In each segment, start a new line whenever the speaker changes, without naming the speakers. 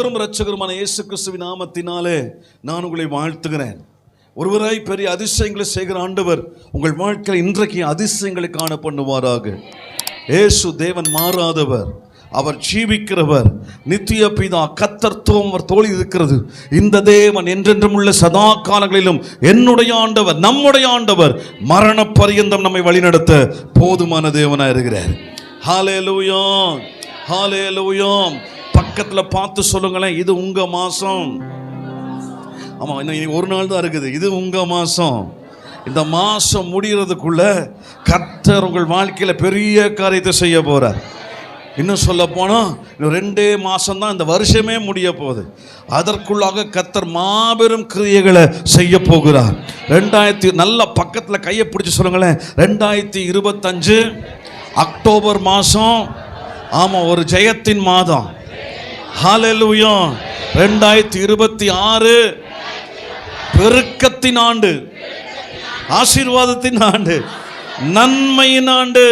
ஆண்டவரும் இரட்சகருமான இயேசு கிறிஸ்துவின் நாமத்தினாலே நான் உங்களை வாழ்த்துகிறேன். ஒருவராய் பெரிய அதிசயங்களை செய்கிற ஆண்டவர் உங்கள் வாழ்க்கையில் இன்றைக்கு அதிசயங்களை காண பண்ணுவாராக. இயேசு தேவன் மாறாதவர், அவர் ஜீவிக்கிறவர், நித்திய பிதா, கர்த்தத்துவம் அவர் தோளில் இருக்கிறது. இந்த தேவன் என்றென்றும் உள்ள சதா காலங்களிலும் என்னுடைய ஆண்டவர், நம்முடைய ஆண்டவர், மரண பரியந்தம் நம்மை வழிநடத்த போதுமான தேவனாக இருக்கிறார். ஹல்லேலூயா, ஹல்லேலூயா. பக்கத்துல பார்த்து சொல்லுங்களேன், இது உங்க மாசம். ஆமா, இன்னும் ஒரு நாள் தான் இருக்குது. இது உங்க மாசம். இந்த மாசம் முடிகிறதுக்குள்ள கர்த்தர் உங்கள் வாழ்க்கையில பெரிய காரியத்தை செய்ய போறார். இன்னும் சொல்ல போனா இன்னும் 2 மாசம் தான் இந்த வருஷமே முடிய போகுது. அதற்குள்ளாக கர்த்தர் மாபெரும் கிரியைகளை செய்ய போகிறார். 2000 நல்ல பக்கத்துல கையை பிடிச்சு சொல்லுங்களேன், 2025 அக்டோபர் மாசம். ஆமா, ஒரு ஜெயத்தின் மாதம். ஹல்லேலூயா. 2026 பெருக்கத்தின் ஆண்டு, ஆசீர்வாதத்தின் ஆண்டு, நன்மையின் ஆண்டு.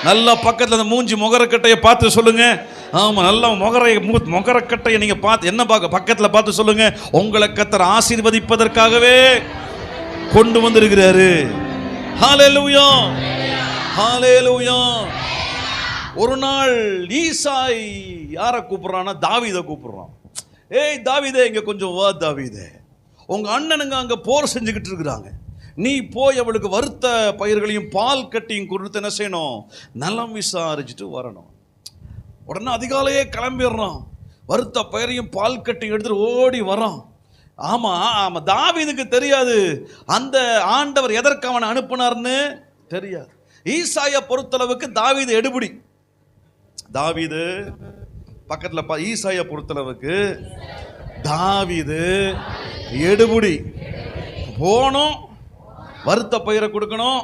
நல்ல பக்கத்தில் அந்த மூஞ்சி முகரக்கட்டையை பார்த்து சொல்லுங்க. ஆமா, நல்ல முகரக்கட்டையை நீங்க பார்த்து என்ன பக்கத்தில் பார்த்து சொல்லுங்க, உங்களை கர்த்தர் ஆசீர்வதிப்பதற்காகவே கொண்டு வந்திருக்கிறாரு. ஹல்லேலூயா, ஹல்லேலூயா. ஒரு நாள் ஈசாய் யாரை கூப்பிடுறான்னா தாவீதை கூப்பிடுறான். ஏய் தாவீதே, இங்க கொஞ்சம் வா தாவீதே, உங்க அண்ணனுங்க அங்க போர் செஞ்சுக்கிட்டு இருக்கிறாங்க. நீ போய் அவளுக்கு வறுத்த பயிர்களையும் பால் கட்டியும் கொடுத்து என்ன செய்யணும், நலம் விசாரிச்சுட்டு வரணும். உடனே அதிகாலையே கிளம்பிடுறான். வறுத்த பயிரையும் பால் கட்டியும் எடுத்துட்டு ஓடி வரான். ஆமா ஆமா, தாவீதுக்கு தெரியாது அந்த ஆண்டவர் எதற்கு அவனை அனுப்புனார்னு தெரியாது. ஈசாயை பொறுத்தளவுக்கு தாவீது எடுபடி. தாவீது பக்கத்துல ஈசாயை பொறுத்தளவுக்கு தாவீது எடுபடி. போனோம், வறுத்த பயிரை கொடுக்கணும்,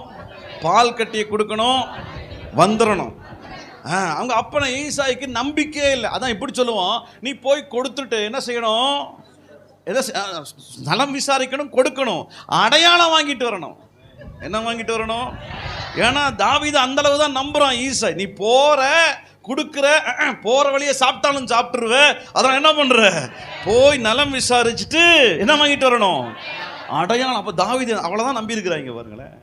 பால் கட்டியை கொடுக்கணும், வந்துடணும். அவங்க அப்பனை ஈசாய்க்கு நம்பிக்கையே இல்லை. அதான் இப்படி சொல்லுவோம், நீ போய் கொடுத்துட்டு என்ன செய்யணும், நலம் விசாரிக்கணும், கொடுக்கணும், அடையாளம் வாங்கிட்டு வரணும். என்ன வாங்கிட்டு வரணும்? ஏன்னா தாவீது அந்த அளவு தான் நம்புறான் ஈசாய். நீ போற கொடுக்குற, போற வழியை சாப்பிட்டாலும் சாப்பிட்டுருவ, அதெல்லாம் என்ன பண்ற, போய் நலம் விசாரிச்சுட்டு என்ன வாங்கிட்டு வரணும், அடையாளம். அப்ப தாவீது அவ்வளவுதான் நம்பி இருக்கிறாங்க பாருங்களேன்,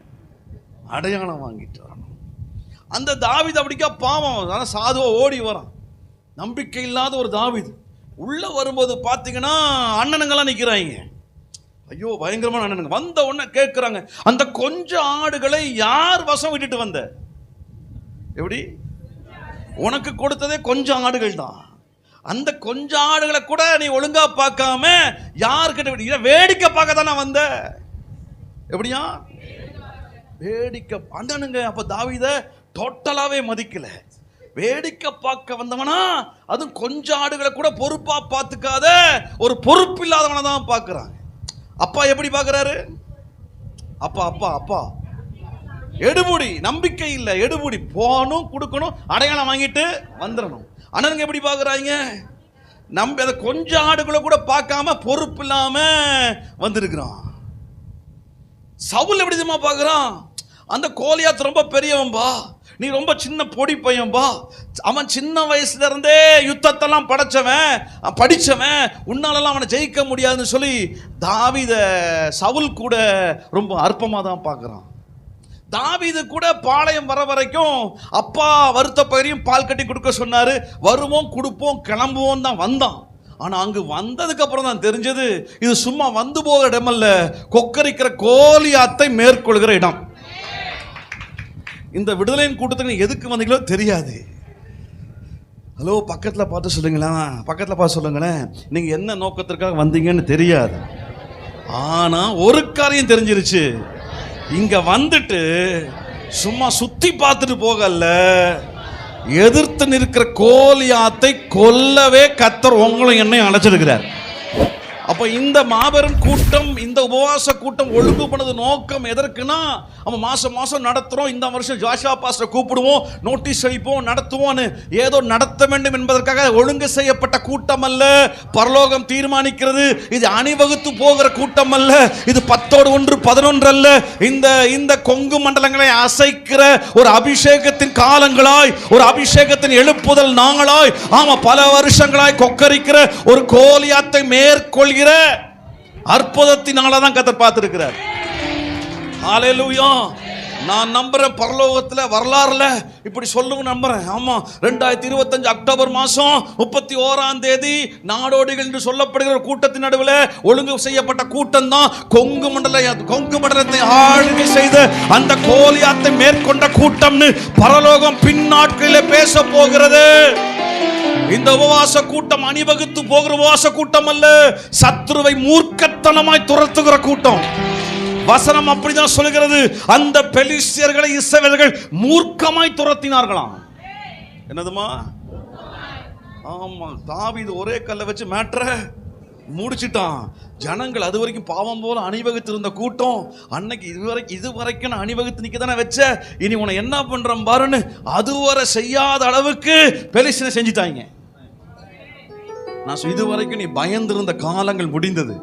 அடையாளம் வாங்கிட்டு வரணும். அந்த தாவீது அப்படிக்கா பாவம் சாதுவா ஓடி வரான். நம்பிக்கை இல்லாத ஒரு தாவீது உள்ள வரும்போது பாத்தீங்கன்னா அண்ணனுங்கெல்லாம் நிக்கிறாங்க. ஐயோ, பயங்கரமான அண்ணனுங்க. வந்த உடனே கேட்கிறாங்க, அந்த கொஞ்சம் ஆடுகளை யார் வசம் விட்டுட்டு வந்த? எப்படி? உனக்கு கொடுத்ததே கொஞ்சம் ஆடுகள் தான். அந்த கொஞ்சம் ஆடுகளை கூட நீ ஒழுங்கா பார்க்காம யார்கிட்ட வேடிக்கை பார்க்க தானே வந்த? எப்படியா வேடிக்கை அண்ணனுங்க. அப்ப தாவீத டோட்டலாவே மதிக்கல. வேடிக்கை பார்க்க வந்தவனா, அதுவும் கொஞ்சம் ஆடுகளை கூட பொறுப்பா பார்த்துக்காத ஒரு பொறுப்பு இல்லாதவனை தான் பார்க்கிறாங்க. அப்பா எப்படி பார்க்கிறாரு? அப்பா அப்பா அப்பா எடுபுடி, நம்பிக்கை இல்லை, எடுபுடி. போகணும், கொடுக்கணும், அடையாளம் வாங்கிட்டு வந்துடணும். அண்ணனுங்க எப்படி பார்க்குறாங்க? நம்பி அதை கொஞ்சம் ஆடுகளை கூட பார்க்காம பொறுப்பு இல்லாம வந்திருக்கிறான். சவுல் எப்படி தெரியுமா பார்க்குறான்? அந்த கோலியாத் ரொம்ப பெரியவன்பா, நீ ரொம்ப சின்ன பொடி பையன்பா, அவன் சின்ன வயசுல இருந்தே யுத்தத்தெல்லாம் படிச்சவன், உன்னாலெல்லாம் அவனை ஜெயிக்க முடியாதுன்னு சொல்லி தாவீத சவுல் கூட ரொம்ப அற்பமா தான் பார்க்குறான். தாவீது கூட பாளையம் வர வரைக்கும் அப்பா வறுத்த பயிரையும் பால் கட்டி கொடுக்க சொன்னாரு. வருவோம், கொடுப்போம், கிளம்புவோம் தான் வந்தான். ஆனா அங்கு வந்ததுக்கு அப்புறம் தான் தெரிஞ்சது, இது சும்மா வந்து போகிற இடமல்ல, கொக்கரிக்கிற கோலியாத்தை மேற்கொள்கிற இடம். இந்த விடுதலையின் கூட்டத்துக்கு எதுக்கு வந்தீங்களோ தெரியாது. ஹலோ, பக்கத்துல பார்த்து சொல்லுங்களா, பக்கத்துல பார்த்து சொல்லுங்களேன், நீங்க என்ன நோக்கத்திற்காக வந்தீங்கன்னு தெரியாது. ஆனா ஒரு காரியம் தெரிஞ்சிருச்சு, இங்க வந்துட்டு சும்மா சுத்தி பார்த்துட்டு போகல, எதிர்த்து நிற்கிற கோலியாத்தை கொல்லவே கர்த்தர் உங்களும் என்னையும் அழைச்சிருக்கிறார். அப்ப இந்த மாபெரும் கூட்டம், இந்த உபவாச கூட்டம் ஒழுங்கு பண்ணது நோக்கம் எதற்குன்னா, நம்ம மாசம் மாசம் நடத்துறோம், இந்த வருஷம் ஜாஷா பாஸ்டரை கூப்பிடுவோம், நோட்டீஸ் அளிப்போம், நடத்துவோம்னு ஏதோ நடத்த வேண்டும் என்பதற்காக ஒழுங்கு செய்யப்பட்ட கூட்டம் அல்ல. பரலோகம் தீர்மானிக்கிறது. இது அணிவகுத்து போகிற கூட்டம் அல்ல. இது 10 11 அல்ல. இந்த கொங்கு மண்டலங்களை அசைக்கிற ஒரு அபிஷேகத்தின் காலங்களாய், ஒரு அபிஷேகத்தின் எழுப்புதல் நாங்களாய், ஆமா பல வருஷங்களாய் கொக்கரிக்கிற ஒரு கோலியாத்தை மேற்கொள்கிற அற்புதத்தினால தான் கர்த்தர் பார்த்திருக்கிறார். ஹல்லேலூயா. நான் நம்புறேன் பரலோகத்துல வரலாறுல இப்படி சொல்லுங்க நம்புறேன். ஆமா 2025 அக்டோபர் மாசம் 31ஆம் தேதி நாடோடிகள் என்று சொல்லப்படுகிற கூட்டத்தின் நடுவில் ஒழுங்கு செய்யப்பட்ட கூட்டம் தான் கொங்கு மண்டலத்தை ஆளுகை செய்த அந்த கோலியாத்தை மேற்கொண்ட கூட்டம்னு பரலோகம் பின்னாட்களில் பேச போகிறது. இந்த உபவாச கூட்டம் அணிவகுத்து போகிற உபவாச கூட்டம் அல்ல, சத்துருவை மூர்க்கத்தனமாய் துரத்துகிற கூட்டம். வசனம் அப்படிதான் சொல்கிறது. அந்த பெலிஸ்தியர்களை இஸ்ரவேலர்கள் மூர்க்கமாய் துரத்தினார்களாம். என்னதுமா? ஆமா, தாவீது ஒரே கல்லை வச்சு மேட்டரை முடிச்சிட்டான். ஜனங்கள் அது வரைக்கும் பாவம் போல அணிவகுத்து இருந்த கூட்டம் அன்னைக்கு இதுவரைக்கும் நான் அணிவகுத்து நிக்க தானே வச்ச, இனி உன்னை என்ன பண்றேன் பாருன்னு அதுவரை செய்யாத அளவுக்கு பெலிஸ்தியரை செஞ்சிட்டாங்க. நான் இதுவரைக்கும் நீ பயந்திருந்த காலங்கள் முடிந்தது.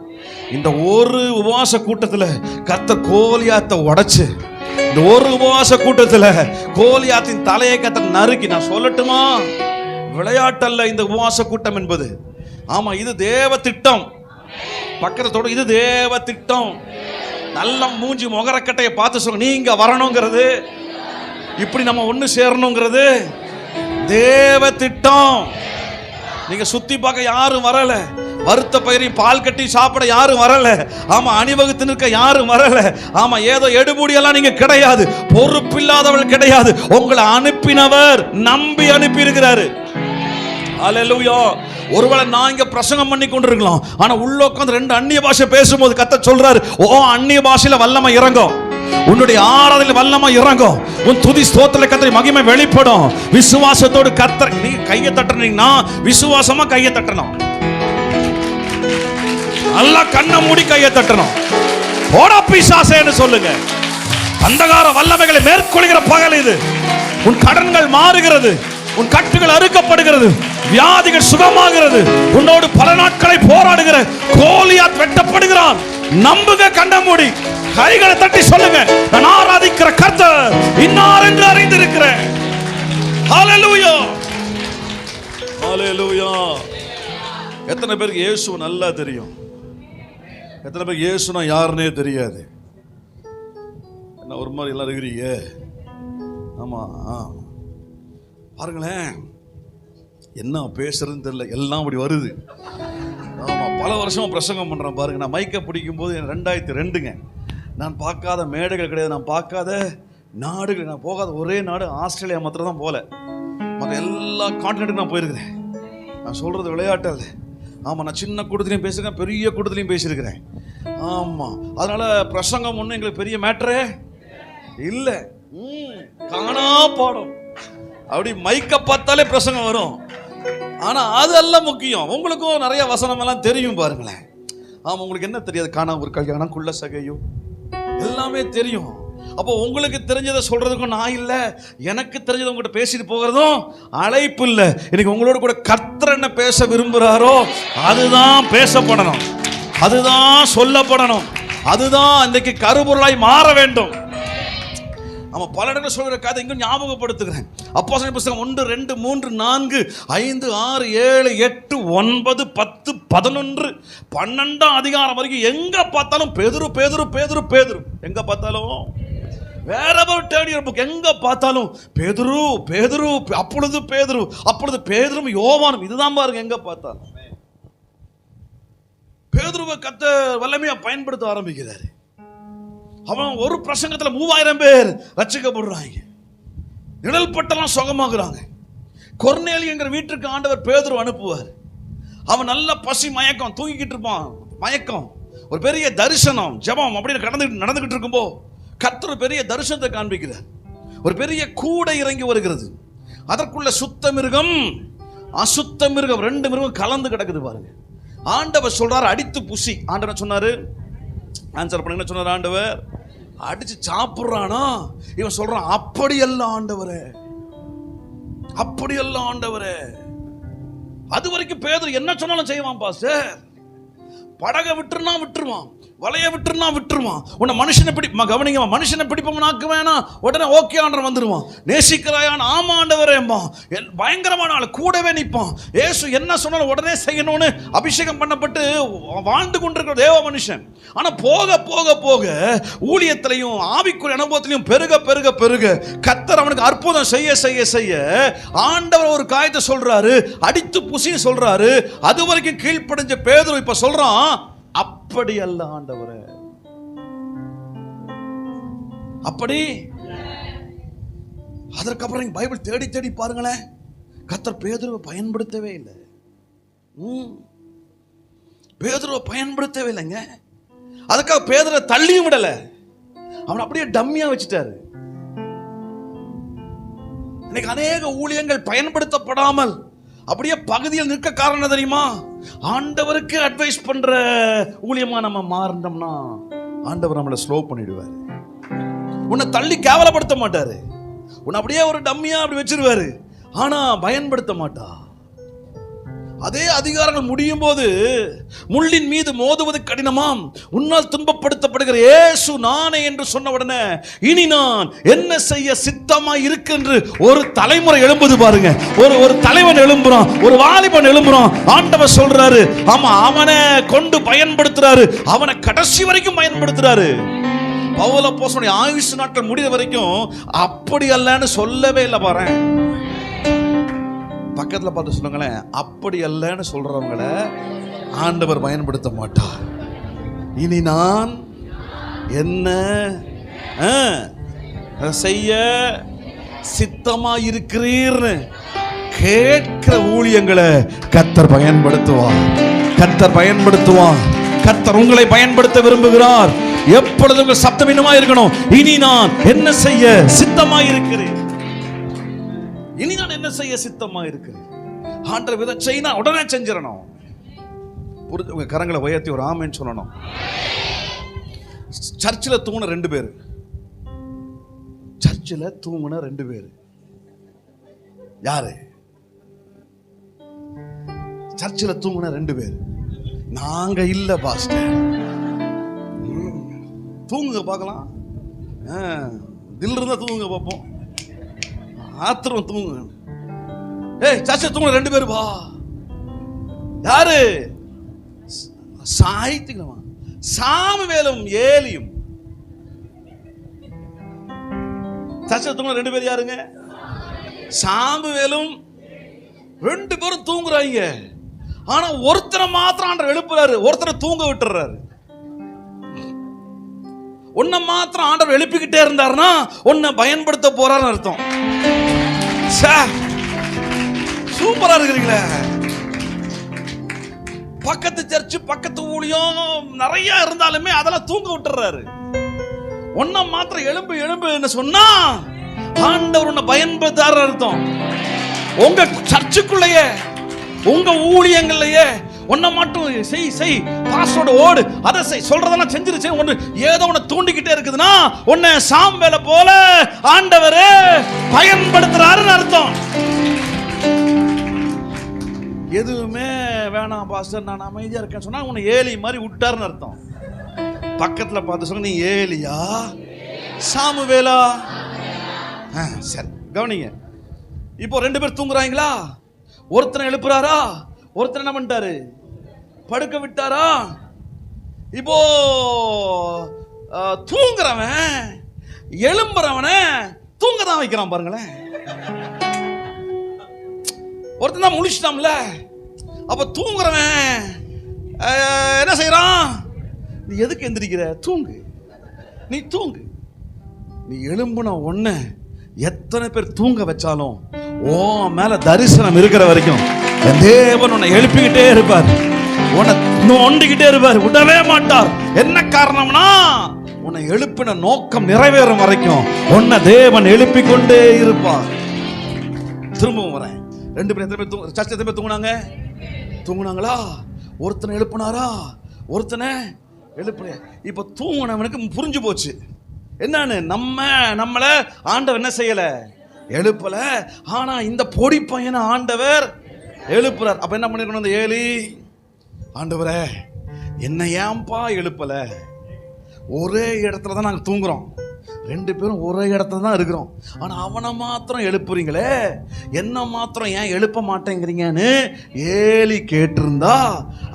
இந்த ஒரு உபவாச கூட்டத்தில் கர்த்தர் கோலியாத்தை உடைச்சு, இந்த ஒரு உபவாச கூட்டத்தில் கோலியாத்தின் தலையை கர்த்தர் நறுக்கி, நான் சொல்லட்டுமா, விளையாட்டல்ல இந்த உபவாச கூட்டம் என்பது. ஆமா, இது தேவ திட்டம். பக்கத்தோட இது தேவ திட்டம். நல்ல மூஞ்சி முகரக்கட்டையை பார்த்து சொல்ல, நீங்க வரணுங்கிறது, இப்படி நம்ம ஒண்ணு சேரணுங்கிறது தேவ திட்டம். நீங்க சுத்தி பார்க்க யாரும் வரல, வறுத்த பயிரையும் பால் கட்டி சாப்பிட யாரும் வரல, ஆமா அணிவகுத்து நிற்க யாரும் வரல, ஆமா ஏதோ எடுபூடியெல்லாம் நீங்க கிடையாது, பொறுப்பில்லாதவள் கிடையாது. உங்களை அனுப்பினவர் நம்பி அனுப்பி இருக்கிறாரு. ஹல்லேலூயா. ஒருவேளை நான் இங்க பிரசங்கம் பண்ணி கொண்டிருக்கலாம், ஆனா உள்ள உட்கார்ந்து 2 அந்நிய பாஷை பேசும்போது கர்த்தர் சொல்றாரு, ஓ அந்நிய பாஷையில வல்லமை இறங்கும், உன்னுடைய ஆராதனையில் வல்லமை இறங்கும், உன் துதி ஸ்தோத்திரத்திலே கர்த்தருடைய மகிமை வெளிப்படும். விசுவாசத்தோடு கர்த்தர் நீங்க கையை தட்டறீங்கன்னா விசுவாசமா கையை தட்டணும். நல்லா கண்ணை மூடி கையை தட்டணும். போடா பிசாசேன்னு சொல்லுங்க. அந்தகார வல்லமைகளை மேற்கொள்கிற பகல் இது. உன் கடன்கள் மாறுகிறது, உன் கட்டுகள் அறுக்கப்படுகிறது, வியாதிகள் சுகமாகிறது, உன்னோடு பல நாட்களை போராடுகிற கோலியாத் வெட்டப்படுகிறான். நம்புங்க, கண்ணை மூடி கைகளை தட்டி சொல்லுங்க, நான் ஆராதிக்கிற கர்த்தர் இன்னார் என்று அறிந்திருக்கிறேன். ஹல்லேலூயா, ஹல்லேலூயா. எத்தனை பேருக்கு இயேசு நல்லா தெரியும்? எத்தனை பேருக்கு இயேசுனா யாருன்னே தெரியாது? என்ன ஒரு மாதிரி எல்லாம் இருக்கிறீங்க? ஆமா, பாருங்களேன், என்ன பேசுறதுன்னு தெரியல, எல்லாம் அப்படி வருது. ஆமா, பல வருஷமா பிரசங்கம் பண்றேன் பாருங்க. நான் மைக்கை பிடிக்கும் போது 2002ங்க. நான் பார்க்காத மேடைகள் கிடையாது, நான் பார்க்காத நாடுகள், நான் போகாத ஒரே நாடு ஆஸ்திரேலியா மாத்திரம் தான் போல. மற்ற எல்லா கான்டினென்ட்டுக்கும் நான் போயிருக்கிறேன். நான் சொல்றது விளையாட்டு அல்ல. ஆமாம், நான் சின்ன கூட்டத்திலையும் பேசியிருக்கேன், பெரிய கூட்டத்திலையும் பேசியிருக்கிறேன். ஆமாம், அதனால பிரசங்கம் ஒன்றும் எங்களுக்கு பெரிய மேட்டரே இல்லை. காணா பாடம் அப்படி மைக்க பார்த்தாலே பிரசங்கம் வரும். ஆனால் அதெல்லாம் முக்கியம். உங்களுக்கும் நிறைய வசனம் எல்லாம் தெரியும் பாருங்களேன். ஆமாம், உங்களுக்கு என்ன தெரியாது? காணா ஒரு கல்யாணம், குள்ள சகையும் எல்லாமே தெரியும். அப்போ உங்களுக்கு தெரிஞ்சதை சொல்றதுக்கும் நான் இல்லை, எனக்கு தெரிஞ்சதை உங்கள்கிட்ட பேசிட்டு போகிறதும் அழைப்பு இல்லை. இன்னைக்கு உங்களோட கூட கர்த்தர் என்ன பேச விரும்புகிறாரோ அதுதான் பேசப்படணும், அதுதான் சொல்லப்படணும், அதுதான் இன்றைக்கு கருபொருளாய் மாற வேண்டும். ஆமா, பல இடங்கள் சொல்கிற கதை இங்கும் ஞாபகப்படுத்துகிறேன். அப்போஸ்தலர் புத்தகம் 1 2 3 4 5 6 7 8 9 10 11 12 அதிகாரம் வரைக்கும் எங்க பார்த்தாலும் பேதுரு பேதுரு பேதுரு பேதுரு. எங்க பார்த்தாலும் wherever turn your book, எங்க பார்த்தாலும் பேதுரு பேதுரு, அப்பொழுது பேதுரு, அப்பொழுது பேதுரும் யோவானும், இதுதான் பாருங்க எங்க பார்த்தாலும். பேதுருவை கர்த்தர் வல்லமையா பயன்படுத்த ஆரம்பிக்கிறாரு. அவன் ஒரு பிரசங்கத்துல 3000 பேர் ரட்சிக்கப்படுறாங்க, நிழல் பட்டெல்லாம் சுகமாகுறாங்க. கொர்நேலியுங்கிற வீட்டுக்கு ஆண்டவர் பேதுரு அனுப்புவார். அவன் நல்ல பசி மயக்கம், தூங்கிக்கிட்டு இருப்பான், மயக்கம். ஒரு பெரிய தரிசனம், ஜெபம் அப்படின்னு நடந்துகிட்டு இருக்கும்போ கர்த்தர் பெரிய தரிசனத்தை காண்பிக்கிறார். ஒரு பெரிய கூடை இறங்கி வருகிறது, அதற்குள்ள சுத்த மிருகம் அசுத்த மிருகம் 2 மிருகம் கலந்து கிடக்குது பாருங்க. ஆண்டவர் சொல்றாரு அடித்து புசி. ஆண்டவர் சொன்னாரு, ஆன்சர் பண்ணுங்க சொன்னாரு ஆண்டவர், அடிச்சு சாப்பிடுறானா? இவன் சொல்றான் அப்படி அல்ல ஆண்டவரே, அப்படி அல்ல ஆண்டவரே. அது வரைக்கும் பேதுரு என்ன சொன்னாலும் செய்வான் பாஸ்டர். படகை விட்டுருனா விட்டுருவான், வலைய விட்டுருனா விட்டுருவான். உன்னை மனுஷனை கவனிங்க, மனுஷனை பிடிப்பவனாக்கு வேணாம், உடனே ஓகே ஆண்டவர் வந்துருவான். நேசிக்கிறாயான், ஆமா ஆண்டவரேம்பா. பயங்கரமான ஆள், கூடவே நிற்பான். ஏசு என்ன சொன்னாலும் உடனே செய்யணும்னு அபிஷேகம் பண்ணப்பட்டு வாழ்ந்து கொண்டிருக்கிற தேவ மனுஷன். ஆனா போக போக போக ஊழியத்திலையும் ஆவிக்குரிய அனுபவத்திலையும் பெருக பெருக பெருக கர்த்தர் அவனுக்கு அற்புதம் செய்ய செய்ய செய்ய ஆண்டவர் ஒரு காரியத்தை சொல்றாரு, அடித்து புசி சொல்றாரு. அது வரைக்கும் கீழ்ப்படிஞ்ச பேதுரு இப்ப சொல்றான் அப்படி அல்ல ஆண்டவரே, அப்படி. அதற்கப்புறம் பைபிள் தேடி தேடி பாருங்களேன், கர்த்தர் பேதுருவை பயன்படுத்தவே இல்லை. பேதுருவை பயன்படுத்தவே இல்லைங்க. அதுக்காக பேதுருவை தள்ளியும் விடல, அவன் அப்படியே டம்மியா வச்சுட்டாரு. இன்னைக்கு அநேக ஊழியங்கள் பயன்படுத்தப்படாமல் அப்படியே பகுதியில் நிற்க காரணம் தெரியுமா? ஆண்டவருக்கு அட்வைஸ் பண்ற ஊழியமா நம்ம மாறினோம்னா ஆண்டவர் நம்மளை ஸ்லோ பண்ணிடுவாரு. உன்னை தள்ளி கேவலப்படுத்த மாட்டாரு, உன்னை அப்படியே ஒரு டம்மியா அப்படி வச்சிருவாரு, ஆனா பயன்படுத்த மாட்டா. அதே அதிகாரங்கள் முடியும் போது முள்ளின் மீது மோதுவது கடினமாம், உன்னால் துன்பப்படுத்தப்படுகிற இயேசு நானே என்று சொன்ன உடனே இனி நான் என்ன செய்ய சித்தமாய் இருக்கென்று ஒரு தலைமுறை எழும்புது பாருங்க. ஒரு தலைவன் எழும்புறான், ஒரு வாலிபன் எழும்புறான். ஆண்டவர் சொல்றாரு, ஆமா அவனை கொண்டு பயன்படுத்துறாரு, அவனை கடைசி வரைக்கும் பயன்படுத்துறாரு. பவுல் அப்போஸ்தலனுடைய ஆயுசு நாட்கள் முடிகிற வரைக்கும் அப்படி அல்லன்னு சொல்லவே இல்லை பாரு. பக்கத்தில் பார்த்து சொல்லுங்களேன், அப்படி அல்லன்னு சொல்றவங்கள ஆண்டவர் பயன்படுத்த மாட்டார். இனி நான் என்ன செய்ய சித்தமா இருக்கிறீர்னு கேட்கிற ஊழியங்களை கர்த்தர் பயன்படுத்துவார், கர்த்தர் பயன்படுத்துவார். கர்த்தர் உங்களை பயன்படுத்த விரும்புகிறார். எப்பொழுதும் உங்கள் சத்தம் இன்னுமா இருக்கணும், இனி நான் என்ன செய்ய சித்தமா இருக்கிறேன், இனி நான் என்ன செய்ய சித்தமா இருக்கிறேன். ஆண்டவர் வித செய்யினா உடனே செஞ்சிடணும். உங்க கரங்களை உயர்த்தி ஒரு ஆமென் சொல்லணும். சர்ச்சில் தூங்கின 2 பேர், சர்ச்சில் தூங்கின 2 பேர் யாரு? சர்ச்சில் தூங்கின 2 பேர். நாங்க இல்ல பாஸ்டர். தூங்குங்க பார்க்கலாம், தில் இருந்தா தூங்குங்க பார்ப்போம். ஆத்திரம் தூங்குங்க. ஏய் சர்ச்சில் தூங்கின 2 பேர் வா. யாரு? சாய்த்திகமா சாமுவேலும் ஏலியும். சர்ச்சில் தூங்கின 2 பேர் யாருங்க? சாமுவேலும். 2 பேரும் தூங்குறாங்க. ஆனா ஒருத்தரை மாத்திரம் ஆண்டவர் எழுப்புறாரு, ஒருத்தரை தூங்க விட்டுறாரு. உன்னை மாத்திரம் ஆண்டவர் எழுப்பிக்கிட்டே இருந்தாருன்னா உன்னை பயன்படுத்த போறாருன்னு அர்த்தம். சூப்பரா இருக்கிறீங்களே. பக்கத்து சர்ச்சு பக்கத்து ஊழியம் நிறைய இருந்தாலுமே அதெல்லாம் தூங்க விட்டுறாரு. உன்னை மாத்திரம் எழும்பு எழும்பு சொன்னா ஆண்டவர் உன்னை பயன்படுத்தாரு அர்த்தம். உங்க சர்ச்சுக்குள்ளேயே உங்க ஊழியங்கள்லயே ஒன்ன மட்டும் செய் செய் பாஸ்டரோட ஓடு அதை செய் சொல்றதெல்லாம் செஞ்சிருச்சு ஒன்று ஏதோ ஒன்று தூண்டிக்கிட்டே இருக்குதுன்னா உன்னை சாம்பேல போல ஆண்டவர் பயன்படுத்துறாருன்னு அர்த்தம். எதுவுமே வேணாம் பாஸ்டர் நான் அமைதியா இருக்கேன்னு சொன்னா உன்னை ஏலி மாதிரி விட்டாருன்னு அர்த்தம். பக்கத்துல பார்த்து சொல்லுங்க, நீ ஏலியா சாமுவேலா? சரி கவனிங்க. இப்போ 2 பேர் தூங்குறாங்களா? ஒருத்தனை எழுப்புறாரா? ஒருத்தனை என்ன பண்ணிட்டாரு? படுக்க விட்டாரா? இப்போ தூங்குறவன் எழும்புறவன தூங்க தான் வைக்கிறான் பாருங்களேன். ஒருத்தன் தான் முழிச்சிட்டான்ல. அப்ப தூங்குறவன் என்ன செய்யறான்? நீ எதுக்கு எந்திரிக்கிற? தூங்கு, நீ தூங்கு. நீ எழும்புன ஒண்ணு எத்தனை பேர் தூங்க வச்சாலும் ஓ மேல தரிசனம் இருக்கிற வரைக்கும் தேவன் உன்னை எழுப்பிக்கிட்டே இருப்பார், உன்னை நோண்டிக்கிட்டே இருப்பார், விடவே மாட்டார். என்ன காரணம்னா உன்னை எழுப்பின நோக்கம் நிறைவேறும் வரைக்கும் உன்னை தேவன் எழுப்பிக் கொண்டே இருப்பார். திரும்பவும் வரேன். 2 பேர் எத்தனை பேர் சர்ச்சை எத்தனை பேர் தூங்குனாங்களா? ஒருத்தனை எழுப்பினாரா, ஒருத்தனை எழுப்பல. இப்ப தூங்கினவனுக்கு புரிஞ்சு போச்சு என்னன்னு, நம்மள ஆண்டவர் என்ன செய்யல, எழுப்பல. ஆனா இந்த பொடி பையனை ஆண்டவர் எழுப்புறார். அப்ப என்ன பண்ணிருக்கணும் இந்த ஏலி, ஆண்டவரே என்ன ஏன்பா எழுப்பல, ஒரே இடத்துல தான் நாங்க தூங்குறோம், 2 பேரும் ஒரே இடத்துல தான் இருக்கிறோம், ஆனா அவனை மாத்திரம் எழுப்புறீங்களே, என்ன மாத்திரம் ஏன் எழுப்ப மாட்டேங்கிறீங்கன்னு ஏலி கேட்டிருந்தா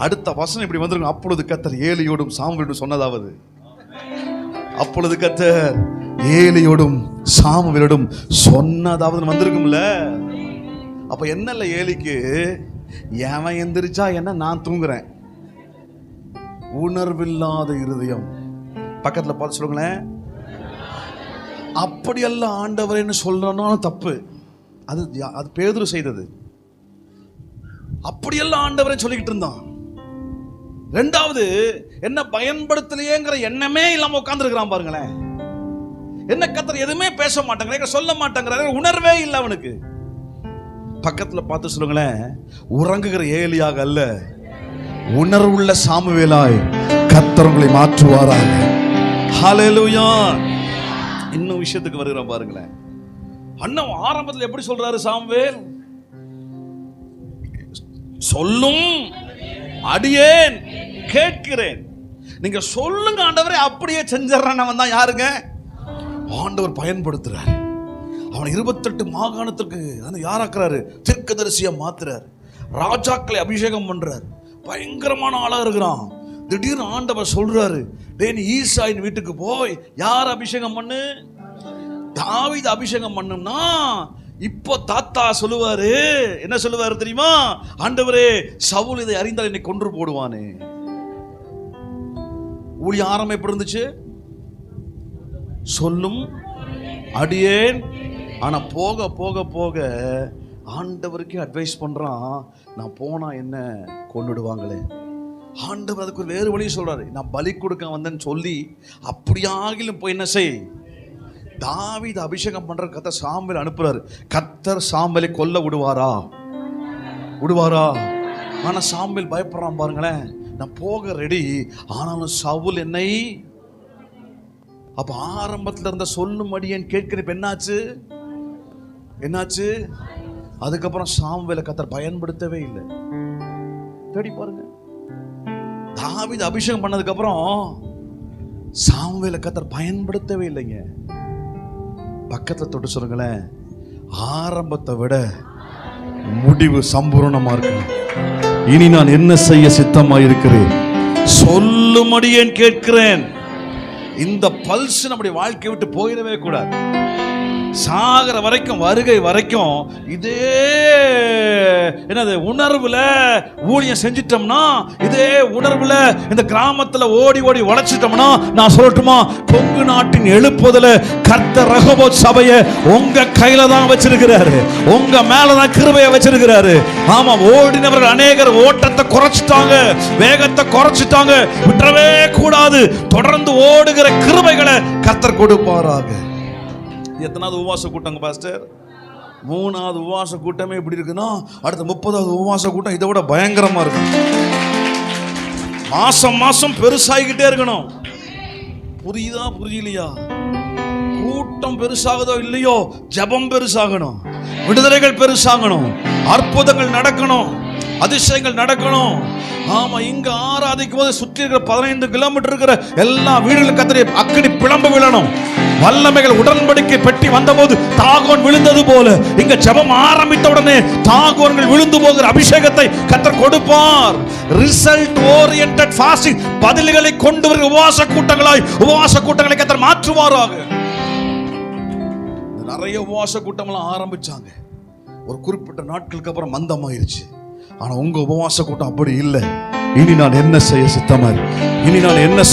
அடுத்த வசனம் இப்படி வந்துருங்க. அப்பொழுது கர்த்தர் ஏலியோடும் சாமுவேலோடும் சொன்னதாவது, அப்பொழுது கர்த்தர் ஏலியோடும் சாமுவேலோடும் சொன்னதாவது வந்திருக்கும்ல. அப்ப என்னல்ல ஏலிக்கு, எவன் எந்திரிச்சா என்ன, நான் தூங்குறேன், உணர்வில்லாத இருதயம். பக்கத்துல பார்த்து சொல்லுங்களேன், அப்படியெல்லாம் ஆண்டவரேன்னு சொல்றனாலும் தப்பு, அது பேதுரு செய்தது. அப்படியெல்லாம் ஆண்டவரே சொல்லிக்கிட்டு இருந்தான். 2வது என்ன பயன்படுத்தலையேங்கிற எண்ணமே இல்லாம உட்கார்ந்துருக்கிறான் பாருங்களேன். என்ன கர்த்தர் எதுவுமே பேச மாட்டேங்கிறார், சொல்ல மாட்டேங்கிறாரு, உணர்வே இல்லை அவனுக்கு. பக்கத்துல பார்த்து சொல்லுங்களேன், உறங்குகிற ஏலியாக அல்ல, உணர்வுள்ள சாமுவேலாய் கர்த்தர் உங்களை மாற்றுவாராக. ஹல்லேலூயா. இன்னும் விஷயத்துக்கு வருகிறோம் பாருங்களேன். அண்ணன் ஆரம்பத்தில் எப்படி சொல்றாரு சாமுவேல், சொல்லும் அடியேன் கேட்கிறேன். நீங்க சொல்லுங்க ஆண்டவரே, அப்படியே செஞ்சிடறேன் தான் யாருங்க, ஆண்டவர் பயன்படுத்துறாரு. அவன் 28 மாகாணத்துக்கு யாராக்குறாரு, தீர்க்கதரிசியா மாத்துறாரு, ராஜாக்களை அபிஷேகம் பண்றாரு, பயங்கரமான ஆளா இருக்கிறான். திடீர்னு ஆண்டவர் சொல்றாரு, டேய் நீ ஈசாயின் வீட்டுக்கு போய் யார் அபிஷேகம் பண்ணு, தாவீது அபிஷேகம் பண்ணுனா. இப்போ தாத்தா சொல்லுவாரு, என்ன சொல்லுவாரு தெரியுமா, ஆண்டவரே சவுல் இதை அறிந்தால் என்னை கொன்று போடுவானே. ஊழிய ஆரம்பம் எப்படி இருந்துச்சு, சொல்லும் அடியேன். ஆனா போக போக போக ஆண்டவருக்கே அட்வைஸ் பண்றான், நான் போனா என்ன கொன்னுடுவாங்களே. ஆண்டவர் அதுக்கு ஒரு வேறு வழி சொல்றாரு, நான் பலி கொடுக்க வந்தேன்னு சொல்லி அப்படியாகிலும் போய் என்ன செய், தாவீது அபிஷேகம் பண்ற கர்த்தர் சாமுவேல் அனுப்புறாரு. கர்த்தர் சாமுவேலை கொல்ல விடுவாரா? ஆனா சாமுவேல் பயப்படுறான் பாருங்களேன், நான் போக ரெடி, ஆனாலும் சவுல் என்னை. அப்ப ஆரம்பத்தில் இருந்த சொல்லும் அடியேன் கேட்கிற என்னாச்சு. அதுக்கப்புறம் சாமுவேலை கர்த்தர் பயன்படுத்தவே இல்லை. தேடி பாருங்க, தாவீது அபிஷேகம் பண்ணதுக்கு அப்புறம் சாமுவேலை கர்த்தர் பயன்படுத்தவே இல்லைங்க. பக்கத்தை தொட்டு சொல்லுங்களேன், ஆரம்பத்தை விட முடிவு சம்பூர்ணமா இருக்கு. இனி நான் என்ன செய்ய சித்தமாக இருக்கிறேன், சொல்லும்படியேன் கேட்கிறேன். இந்த பல்ஸ் நம்முடைய வாழ்க்கையை விட்டு போயிடவே கூடாது. சாகர வரைக்கும், வருகை வரைக்கும் இதே என்னது உணர்வுல ஊழியம் செஞ்சிட்டோம்னா, இதே உணர்வுல இந்த கிராமத்துல ஓடி ஓடி உழைச்சிட்டோம்னா, நான் சொல்லட்டுமா, கொங்கு நாட்டின் எழுப்புதல கர்த்தர் ரகோபோத் சபையை உங்க கையில தான் வச்சிருக்கிறாரு, உங்க மேலதான் கிருபையை வச்சிருக்கிறாரு. ஆமா, ஓடினவர்கள் அநேகர் ஓட்டத்தை குறைச்சிட்டாங்க, வேகத்தை குறைச்சிட்டாங்க. விட்டுறவே கூடாது, தொடர்ந்து ஓடுகிற கிருபைகளை கர்த்தர் கொடுப்பாராக. எத்தனாவது உபவாச கூட்டங்க பாஸ்டர்? 3வது உபவாச கூட்டமே இப்படி இருக்குன்னா, அடுத்த 30வது உபவாச கூட்டம் இதை விட பயங்கரமா இருக்கும். மாசம் பெருசாகிக்கிட்டே இருக்கணும். புரியுதா புரியலையா? கூட்டம் பெருசாகுதோ இல்லையோ, ஜெபம் பெருசாகணும், விடுதலைகள் பெருசாகணும், அற்புதங்கள் நடக்கணும், அதிசயங்கள் நடக்கணும். ஆமா, இங்க ஆராதிக்கும் போது சுற்றி இருக்கிற 15 கிலோமீட்டர் இருக்கிற எல்லா வீடுகளும் கர்த்தரை அக்கினி பிளம்பு விழணும். வல்லமைகள் உடன்படிக்கை பெட்டி வந்தபோது தாகோன் விழுந்தது போல, இங்க ஜெபம் ஆரம்பித்த உடனே தாகோன்கள் விழுந்து போகிற அபிஷேகத்தை கர்த்தர் கொடுப்பார். ரிசல்ட் ஓரியன்டட் ஃபாஸ்டிங், பதில்களை கொண்டு வருகிற உபவாச கூட்டங்களை கர்த்தர் மாற்றுவாராக. நிறைய உபவாச கூட்டம்லாம் ஆரம்பிச்சாங்க, ஒரு குறிப்பிட்ட நாட்களுக்கு அப்புறம் மந்தமாயிருச்சு. ஆனா உங்க உபவாச கூட்டம் அப்படி இல்லை. இனி நான் என்ன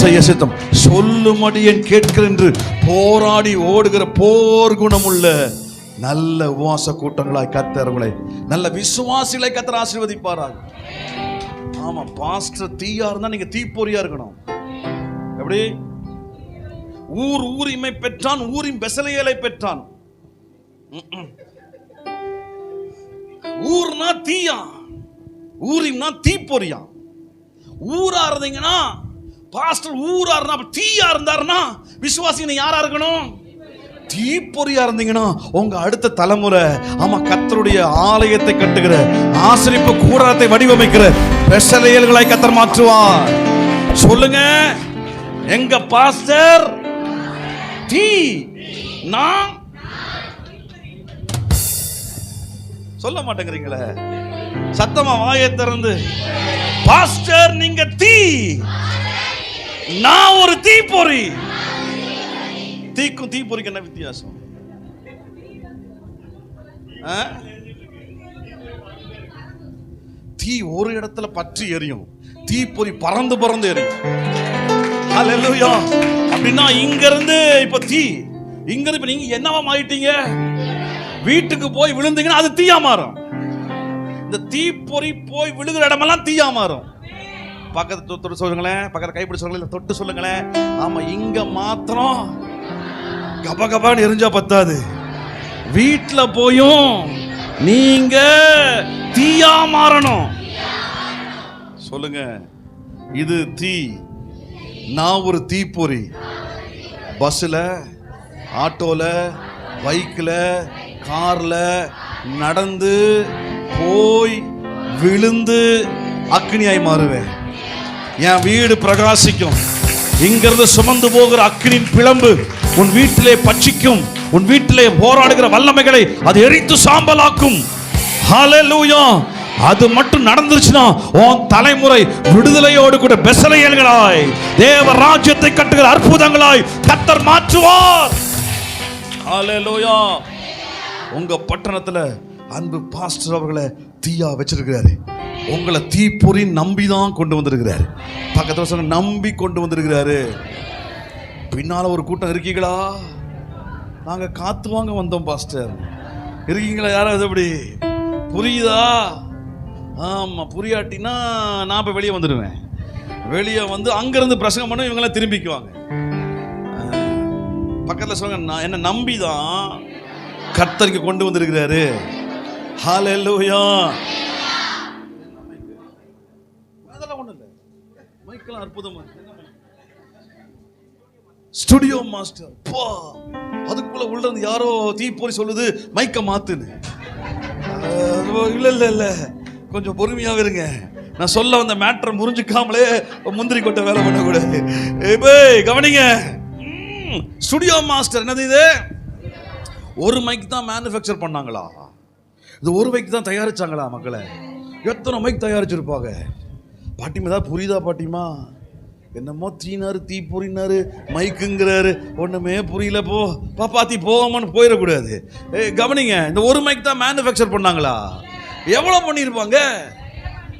செய்ய சித்தம், சொல்லும்படியேன் கேட்கிறேன் என்று போராடி ஓடுகிற போர் குணமுள்ள நல்ல உபவாச கூட்டங்களாய் கர்த்தர் உங்களை, நல்ல விசுவாசிகளை கர்த்தர் ஆசீர்வதிப்பாராக. ஆமா, பாஸ்டர் தீயா இருந்தா நீங்க தீப்பொறியா இருக்கணும். எப்படி? ஊரிமை பெற்றான், ஊரின் பெசலையலை பெற்றான். ஊர்னா தீயா, ஊரிம்னா தீப்பொறியா. ஊரா இருந்தீங்கன்னா, பாஸ்டர் ஊரா இருந்தா, தீயா இருந்தாருன்னா விசுவாசிங்க யாரா இருக்கணும்? தீப்பொறியா இருந்தீங்கன்னா உங்க அடுத்த தலைமுறை ஆமா கர்த்தருடைய ஆலயத்தை கட்டுகிற, ஆசரிப்பு கூடாரத்தை வடிவமைக்கிற பெசலேயல்களாய் கர்த்தர் மாற்றுவார். சொல்லுங்க, எங்க பாஸ்டர் தீ, நான் சொல்ல மாட்டேங்கிறீங்களே. சத்தமா வாயை திறந்து, பாஸ்டர் நீங்க தீ, நான் ஒரு தீப்பொறி. தீக்கும் தீப்பொறிக்கு என்ன வித்தியாசம்? தீ ஒரு இடத்துல பற்றி எரியும், தீப்பொறி பறந்து பறந்து எரியும். ஹல்லேலூயா. அப்படின்னா இங்க இருந்து இப்ப தீ, இங்க இருந்து இப்ப நீங்க என்னவா மாறிட்டீங்க? வீட்டுக்கு போய் விழுந்தீங்கன்னா அது தீயா மாறும். இந்த தீப்பொறி போய் விழுகிற இடமெல்லாம் தீயா மாறும். பக்கத்து தொட்டு சொல்லுங்களேன், பக்கத்துல கைப்பிடி சொல்லுங்களேன், தொட்டு சொல்லுங்களேன். ஆமா, இங்க மாத்திரம் கபகபான்னு எரிஞ்சா பத்தாது, வீட்டுல போயும் நீங்க தீயா மாறணும். சொல்லுங்க, இது தீ, நான் ஒரு தீப்பொறி. பஸ்ல, ஆட்டோல, பைக்ல, கார்ல நடந்து போய் விழுந்து அக்னியாய் மாறுவேன். என் வீடு பிரகாசிக்கும். இங்கிருந்து சுமந்து போகிற அக்னியின் பிளம்பு உன் வீட்டிலே பட்சிக்கும். உன் வீட்டிலே போராடுகிற வல்லமைகளை அது எரித்து சாம்பலாக்கும். ஹல்லேலூயா. அது மட்டும் நடந்துருச்சுன்னா உன் தலைமுறை விடுதலையோடு கூட பெசலேயல்களாய், தேவ ராஜ்யத்தை கட்டுகிற அற்புதங்களாய் கர்த்தர் மாற்றுவார். ஹல்லேலூயா. உங்க பட்டணத்துல அன்பு பாஸ்டர் அவர்களை தீயா வச்சிருக்கிறாரு. உங்களை தீப்பொறி நம்பிதான் கொண்டு வந்திருக்கிறாரு. பக்கத்துல சொல்ல, நம்பி கொண்டு வந்திருக்கிறாரு. பின்னால ஒரு கூட்டம் இருக்கீங்களா? நாங்க காத்து வாங்க வந்தோம் பாஸ்டர். இருக்கீங்களா யாராவது? எப்படி புரியுதா? ஆமா, புரியாட்டினா நான் இப்ப வெளியே வந்துடுவேன். வெளியே வந்து அங்கிருந்து பிரசங்கம் பண்ண இவங்கெல்லாம் திரும்பிக்குவாங்க. பக்கத்துல சொல்லுங்க, நான் என்ன நம்பிதான் கர்த்தருக்கு கொண்டு வந்திருக்கிறாரு. ஹல்லேலூயா. அதெல்லாம் ஒண்ணு இல்ல, மைக்கெல்லாம் அற்புதமா ஸ்டுடியோ மாஸ்டர் பா, அதுக்குள்ள உள்ள இருந்து யாரோ தீப்பொறி சொல்லுது மைக்க மாத்துன்னு. இல்ல இல்ல இல்ல, கொஞ்சம் பொறுமையாக இருங்க. நான் சொல்ல வந்த மேட்டரை முறிஞ்சுக்காமலே முந்திரி கொட்டை வேலை பண்ணக்கூடாது. கவனிங்க, ஸ்டுடியோ மாஸ்டர் என்னது இது? ஒரு மைக் தான் மேனுஃபேக்சர் பண்ணாங்களா? இது ஒரு மைக் தான் தயாரிச்சாங்களா? மக்களை எத்தனை மைக் தயாரிச்சிருப்பாங்க? பாட்டிமா தான் புரியுதா? பாட்டிமா என்னமோ தீனாரு தீப்பொறினாரு மைக்குங்கிறாரு, ஒண்ணுமே புரியல. போ பாப்பாத்தி போகாமன்னு போயிடக்கூடாது. கவனிங்க, இந்த ஒரு மைக் தான் மேனுஃபேக்சர் பண்ணாங்களா? எவ்வளவு பண்ணியிருப்பாங்க?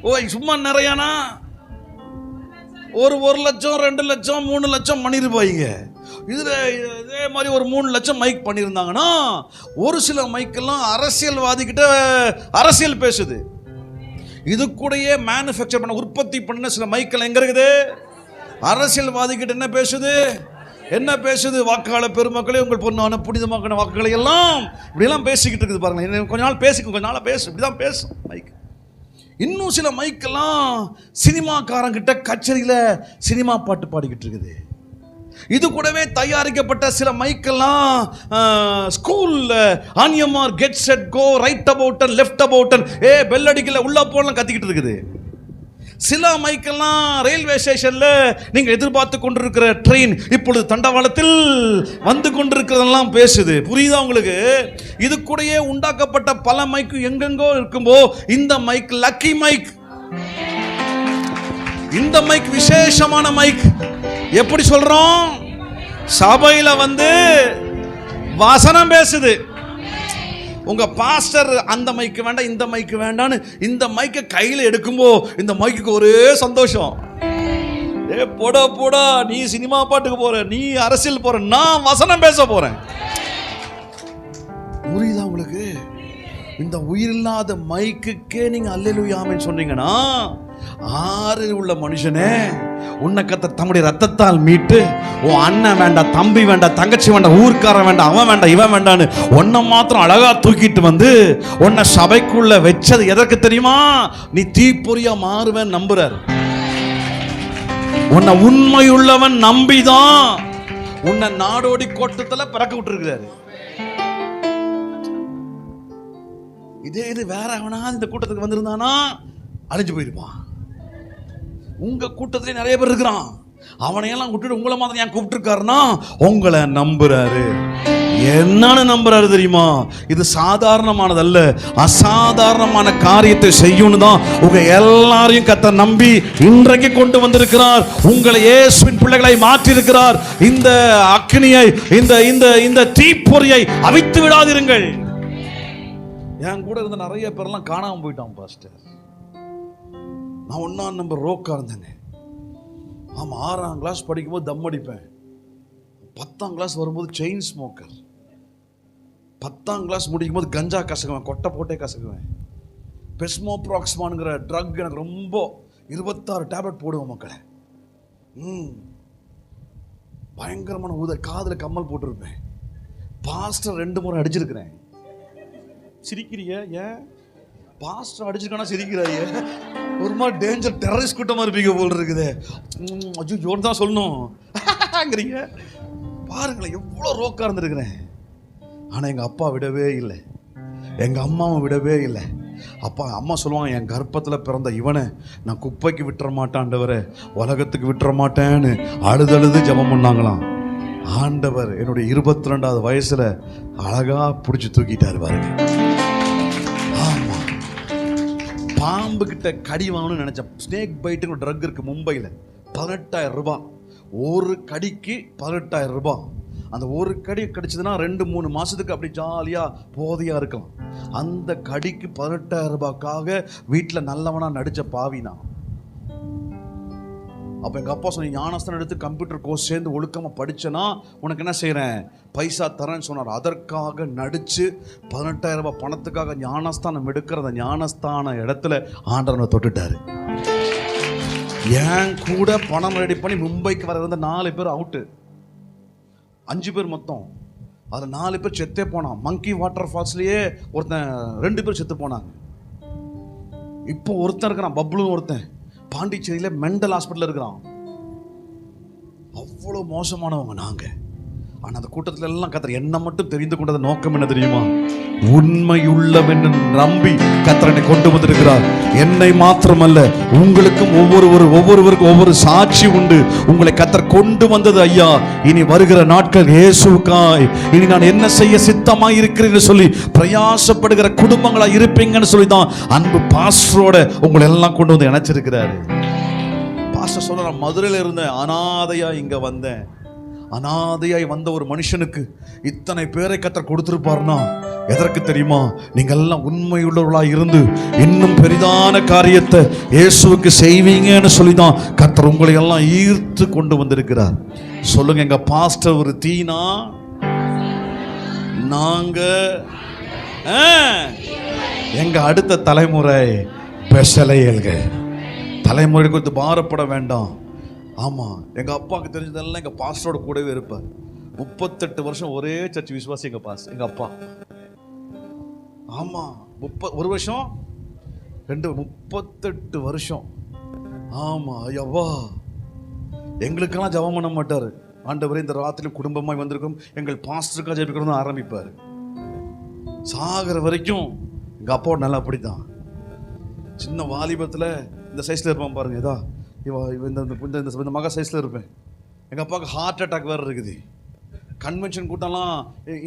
ஓய் சும்மா நிறையானா? ஒரு 1 லட்சம் 2 லட்சம் 3 லட்சம் பண்ணியிருப்பாங்க. இதுல இதே மாதிரி ஒரு 3 லட்சம் மைக் பண்ணியிருந்தாங்கன்னா, ஒரு சில மைக்கெல்லாம் அரசியல்வாதி கிட்ட அரசியல் பேசுது. இது கூடயே மேனுஃபேக்சர் பண்ண உற்பத்தி பண்ண சில மைக்கெல்லாம் எங்க இருக்குது? அரசியல்வாதி கிட்ட என்ன பேசுது? என்ன பேசுது? வாக்காளர் பெருமக்களே, உங்கள் பொண்ணான புனிதமாக்கின வாக்குகளை எல்லாம் இப்படியெல்லாம் பேசிக்கிட்டு இருக்குது பாருங்க. கொஞ்ச நாள் பேசிக்கும், கொஞ்ச நாள் பேசு, இப்படிதான் பேசும் மைக். இன்னும் சில மைக்கெல்லாம் சினிமாக்காரங்கிட்ட கச்சேரியில சினிமா பாட்டு பாடிக்கிட்டு இருக்குது. இது கூடவே தயாரிக்கப்பட்ட சில மைக்கெல்லாம் ஸ்கூல்ல on your mark get set go, right about and left about and bell அடிக்கல உள்ள போலாம் கத்திக்கிட்டு இருக்குது. சில மைக்கெல்லாம் ரயில்வே ஸ்டேஷன்ல நீங்க எதிர்பார்த்து கொண்டிருக்கிற ட்ரெயின் இப்பொழுது தண்டவாளத்தில் வந்து கொண்டிருக்கிறதெல்லாம் பேசுது. புரியுதா உங்களுக்கு? இது கூடயே உண்டாக்கப்பட்ட பல மைக்கு எங்கெங்கோ இருக்கும்போ இந்த மைக் லக்கி மைக். இந்த மைக் விசேஷமான மைக். எப்படி சொல்றோம்? சபையில வந்து வசனம் பேசுது. உங்க பாஸ்டர் அந்த மைக்கு வேண்டாம் இந்த மைக்கு வேண்டான்னு இந்த மைக்கை கையில் எடுக்கும்போ இந்த மைக்கு ஒரே சந்தோஷம். போடா போடா, நீ சினிமா பாட்டுக்கு போற, நீ அரசியல் போற, நான் வசனம் பேச போறேன். புரியுதா உங்களுக்கு? இந்த உயிரில்லாத மைக்குக்கே நீங்க அல்லேலூயா ஆமென் சொன்னீங்கன்னா, ஆறில் உள்ள மனுஷனே உன்னை கர்த்தர் தம்முடைய ரத்தத்தால் மீட்டு, உன் அண்ணன் வேண்டாம், தம்பி வேண்டாம், தங்கச்சி வேண்டாம், ஊர்க்காரன் வேண்டாம், அவன் வேண்டாம், இவன் வேண்டான்னு உன்னை மாத்திரம் அழகா தூக்கிட்டு வந்து உன்னை சபைக்குள்ள வச்சது எதற்கு தெரியுமா? நீ தீப்பொறியா மாறுவேன் நம்புறாரு. உன்னை உண்மையுள்ளவன் நம்பிதான் உன்னை நாடோடி கோட்டத்துல பிறக்க விட்டுருக்கிறாரு. இது வேற எவனாவது இந்த கூட்டத்துக்கு வந்திருந்தானா அழிஞ்சு போயிருப்பான். உங்க கூட்டத்திலே நிறைய பேர் இருக்கிறான். அவனையெல்லாம் விட்டுட்டு உங்களை மாதிரி ஏன் கூப்பிட்டுருக்காருன்னா உங்களை நம்புறாரு. என்னன்னு நம்புறாரு தெரியுமா? இது சாதாரணமானதல்ல, அசாதாரணமான காரியத்தை செய்யணும் தான் உங்க எல்லாரையும் கர்த்தர் நம்பி இன்றைக்கு கொண்டு வந்திருக்கிறார். உங்களை இயேசுவின் பிள்ளைகளை மாற்றி இருக்கிறார். இந்த அக்னியை, இந்த இந்த இந்த தீப்பொறியை அவித்து விடாதிருங்கள். என் கூட இருந்த நிறைய பேர்லாம் காணாம போயிட்டான் பாஸ்டர். நான் 1ஆம் நம்பர் ரோக்கா இருந்தேன். ஆமா, 6ஆம் கிளாஸ் படிக்கும்போது தம் அடிப்பேன். 10ஆம் கிளாஸ் வரும்போது செயின் ஸ்மோக்கர். 10ஆம் கிளாஸ் முடிக்கும் போது கஞ்சா கசக்குவேன், கொட்டை போட்டே கசக்குவேன். பெஸ்மோப்ராக்ஸ்மானுங்கிற ட்ரக் எனக்கு ரொம்ப 26 டேப்லெட் போடுவேன் மக்களை. பயங்கரமான ஊதல், காதில் கம்மல் போட்டிருப்பேன். பாஸ்டர் 2 முறை அடிச்சிருக்கிறேன். சிரிக்கிறிய? ஏன் பாஸ்டர் அடிச்சிருக்கானா சிரிக்கிறாயே? ஒரு மாதிரி டேஞ்சர் டெரரிஸ்ட் கூட்டமாக இருப்பீங்க போல் இருக்குது. ஜோன் தான் சொல்லணும் பாருங்களேன், எவ்வளோ ரோக்கா இருந்திருக்கிறேன். ஆனால் எங்கள் அப்பா விடவே இல்லை, எங்கள் அம்மாவும் விடவே இல்லை. அம்மா சொல்லுவாங்க, என் கர்ப்பத்தில் பிறந்த இவனை நான் குப்பைக்கு விட்டுற மாட்டான்டவரை, உலகத்துக்கு விட்டுற மாட்டேன்னு அழுதழுது ஜெபம் பண்ணாங்களாம். ஆண்டவர் என்னுடைய 22வது வயசுல அழகா பிடிச்சி தூக்கிட்டாரு பாருங்க. ஆமா, பாம்பு கிட்ட கடி வாங்கணும்னு நினைச்சேன். ஸ்னேக் பைட்டுன்னு ட்ரக் இருக்கு மும்பையில், 18,000 ரூபாய் ஒரு கடிக்கு. 18,000 ரூபாய். அந்த ஒரு கடி கடிச்சதுன்னா 2-3 மாசத்துக்கு அப்படி ஜாலியா போதையா இருக்கலாம். அந்த கடிக்கு 18,000 ரூபாய்க்காக வீட்டில் நல்லவனா நடிச்ச பாவினா. அப்போ எங்கள் அப்பா சொன்ன, ஞானஸ்தானம் எடுத்து கம்ப்யூட்டர் கோர்ஸ் சேர்ந்து ஒழுக்கமாக படித்தேன்னா உனக்கு என்ன செய்கிறேன், பைசா தரேன்னு சொன்னார். அதற்காக நடித்து 18,000 ரூபாய் பணத்துக்காக ஞானஸ்தானம் எடுக்கிற அந்த ஞானஸ்தான இடத்துல ஆண்டவனை தொட்டுட்டாரு. ஏன் கூட பணம் ரெடி பண்ணி மும்பைக்கு வர இருந்த 4 பேர் அவுட்டு, 5 பேர் மொத்தம். அதில் 4 பேர் செத்தே போனான். மங்கி வாட்டர் ஃபால்ஸ்லேயே ஒருத்தன் 2 பேர் செத்து போனாங்க. இப்போ ஒருத்தன் இருக்கிறான், பப்ளுன்னு ஒருத்தன், பாண்டிச்சேரியில் மெண்டல் ஹாஸ்பிட்டல் இருக்கிறான். அவ்வளோ மோசமானவங்க நாங்கள். ஆனால் அந்த கூட்டத்தில் எல்லாம் கர்த்தர் என்ன மட்டும் தெரிந்து கொண்டது நோக்கம் என்ன தெரியுமா? உண்மையுள்ளவன் நம்பி கர்த்தரை கொண்டு வந்திருக்கிறார். என்னை மாத்திரமல்ல, உங்களுக்கும் ஒவ்வொருவருக்கும் ஒவ்வொரு சாட்சி உண்டு. உங்களை கர்த்தர் கொண்டு வந்தது ஐயா, இனி வருகிற நாட்கள் இயேசுவுக்காய் இனி நான் என்ன செய்ய சித்தமாய் இருக்கிறேன்னு சொல்லி பிரயாசப்படுகிற குடும்பங்களா இருப்பீங்கன்னு சொல்லி தான் அன்பு பாஸ்டரோட உங்களை எல்லாம் கொண்டு வந்து இணைச்சிருக்கிறாரு. பாஸ்டர் சொல்ல, நான் மதுரையில் இருந்தேன், அனாதையா இங்க வந்தேன். அனாதையாய் வந்த ஒரு மனுஷனுக்கு இத்தனை பேரை கர்த்தர் கொடுத்திருப்பார்னா எதற்கு தெரியுமா? நீங்க எல்லாம் உண்மையுள்ளவர்களாக இருந்து இன்னும் பெரிதான காரியத்தை இயேசுவுக்கு செய்வீங்கன்னு சொல்லிதான் கர்த்தர் உங்களை எல்லாம் ஈர்த்து கொண்டு வந்திருக்கிறார். சொல்லுங்க, எங்க பாஸ்டர் ஒரு தீனா, நாங்க எங்க அடுத்த தலைமுறை பெசலையல்கள். தலைமுறை குறித்து பாரப்பட வேண்டாம். ஆமாம், எங்கள் அப்பாவுக்கு தெரிஞ்சதெல்லாம் எங்கள் பாஸ்டரோட கூடவே இருப்பார். 38 வருஷம் ஒரே சர்ச் விசுவாசி எங்கள் அப்பா. ஆமாம், 1 வருஷம் 38 வருஷம். ஆமாம் ஐயாவா, எங்களுக்கெல்லாம் ஜெபம் பண்ண மாட்டார். ஆண்டவரே, இந்த ராத்திரி குடும்பமாக வந்திருக்கும், எங்கள் பாஸ்டருக்காக ஜெபிக்கணும் தான் ஆரம்பிப்பார். சாகிற வரைக்கும் எங்கள் அப்பாவோட நல்லா அப்படித்தான். சின்ன வாலிபத்தில் இந்த சைஸில் இருப்பான் பாருங்க, இதா இந்த மக சைஸில் இருப்பேன். எங்கள் அப்பாவுக்கு ஹார்ட் அட்டாக் வேறு இருக்குது. கன்வென்ஷன் கூட்டம்லாம்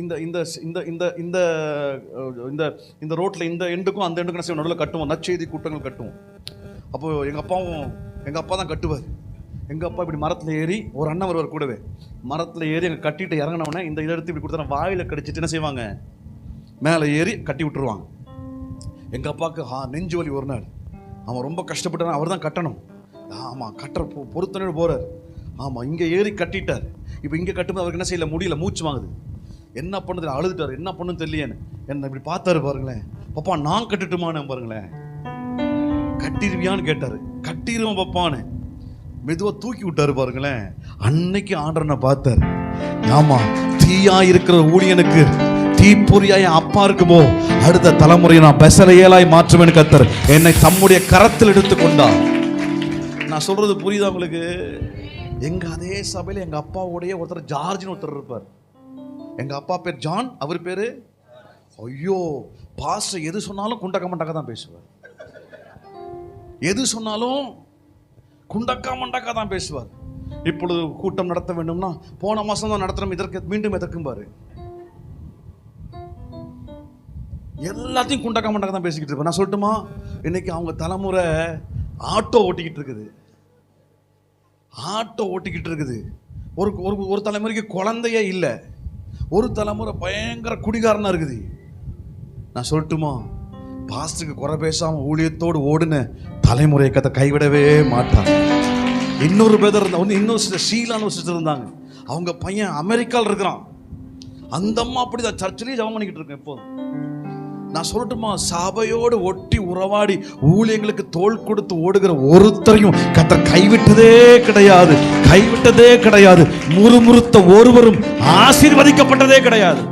இந்த இந்த இந்த இந்த இந்த இந்த ரோட்டில் இந்த எண்டுக்கும் அந்த எண்டுக்கும் நடுவில் கட்டுவோம், நற்செய்தி கூட்டங்கள் கட்டுவோம். அப்போது எங்கள் அப்பா தான் கட்டுவார். எங்கள் அப்பா இப்படி மரத்தில் ஏறி, ஒரு அண்ணன் வருவார் கூடவே, மரத்தில் ஏறி அங்கே கட்டிட்டு இறங்கினவனே இந்த இதை எடுத்து இப்படி கொடுத்தா வாயில் கடிச்சிட்டு என்ன செய்வாங்க, மேலே ஏறி கட்டி விட்டுருவாங்க. எங்கள் அப்பாவுக்கு நெஞ்சு வலி. ஒரு நாள் அவன் ரொம்ப கஷ்டப்பட்டான், அவர் தான் கட்டணும். ஆமாம், கட்டுற பொறுத்தனோடு போகிறார். ஆமாம், இங்கே ஏறி கட்டிட்டார். இப்போ இங்கே கட்டும்போது அவருக்கு என்ன செய்யல, முடியல, மூச்சு வாங்குது. என்ன பண்ணுது, அழுதுட்டார். என்ன பண்ணுன்னு தெரியலையேன்னு என்ன இப்படி பார்த்தாரு பாருங்களேன். பப்பா நான் கட்டுட்டுமான்னு பாருங்களேன். கட்டிடுவியான்னு கேட்டார். கட்டிடுவோம் பப்பான்னு மெதுவாக தூக்கி விட்டாரு பாருங்களேன். அன்னைக்கு ஆண்டவனை பார்த்தார். ஆமாம், தீயா இருக்கிற ஊழியனுக்கு தீப்பொறியாய் அப்பா இருக்குமோ, அடுத்த தலைமுறையை நான் பெசலையலாய் மாற்றுவேன்னு கர்த்தர் என்னை தம்முடைய கரத்தில் எடுத்து கொண்டார். நான் சொல்றது புரியுதா உங்களுக்கு? எங்க அதே சபையில் எங்க அப்பாவுடைய ஒருத்தர் ஜார்ஜ்னு ஒருத்தர் இருப்பார். எங்க அப்பா பேர் ஜான், அவர் பேரு ஐயோ பாஸ்டர் எது சொன்னாலும் குண்டக்க மண்டக்க தான் பேசுவார். எது சொன்னாலும் குண்டக்கா மண்டக்கா தான் பேசுவார். இப்பொழுது கூட்டம் நடத்த வேண்டும்னா போன மாசம் தான் நடத்தணும், இதற்கு மீண்டும் எதற்கும் பாரு எல்லாத்தையும் குண்டக்கா மண்டக்கா தான் பேசிக்கிட்டு இருப்பேன். நான் சொல்லட்டுமா, இன்னைக்கு அவங்க தலைமுறை ஆட்டோ ஓட்டிக்கிட்டு இருக்குது. ஆட்டோ ஓட்டிக்கிட்டு இருக்குது. ஒரு தலைமுறைக்கு குழந்தையே இல்லை. ஒரு தலைமுறை பயங்கர குடிகாரனா இருக்குது. நான் சொல்லட்டுமா, பாஸ்டருக்கு குறை பேசாம ஊழியத்தோடு ஓடுன தலைமுறையை கதை கைவிடவே மாட்டான். இன்னொரு பேதர் இருந்தா, இன்னொரு ஷீலான்னு ஒரு சிஸ்டர் இருந்தாங்க. அவங்க பையன் அமெரிக்காவில் இருக்கிறான். அந்த அம்மா அப்படிதான் சர்ச்சிலேயே ஜெபம் பண்ணிக்கிட்டு இருக்கேன் எப்போதும். நான் சொல்லட்டுமா, சபையோடு ஒட்டி உறவாடி ஊழியங்களுக்கு தோள் கொடுத்து ஓடுகிற ஒருத்தரையும் கர்த்தர் கைவிட்டதே கிடையாது, கைவிட்டதே கிடையாது. முறுமுறுத்த ஒருவரும் ஆசீர்வதிக்கப்பட்டதே கிடையாது.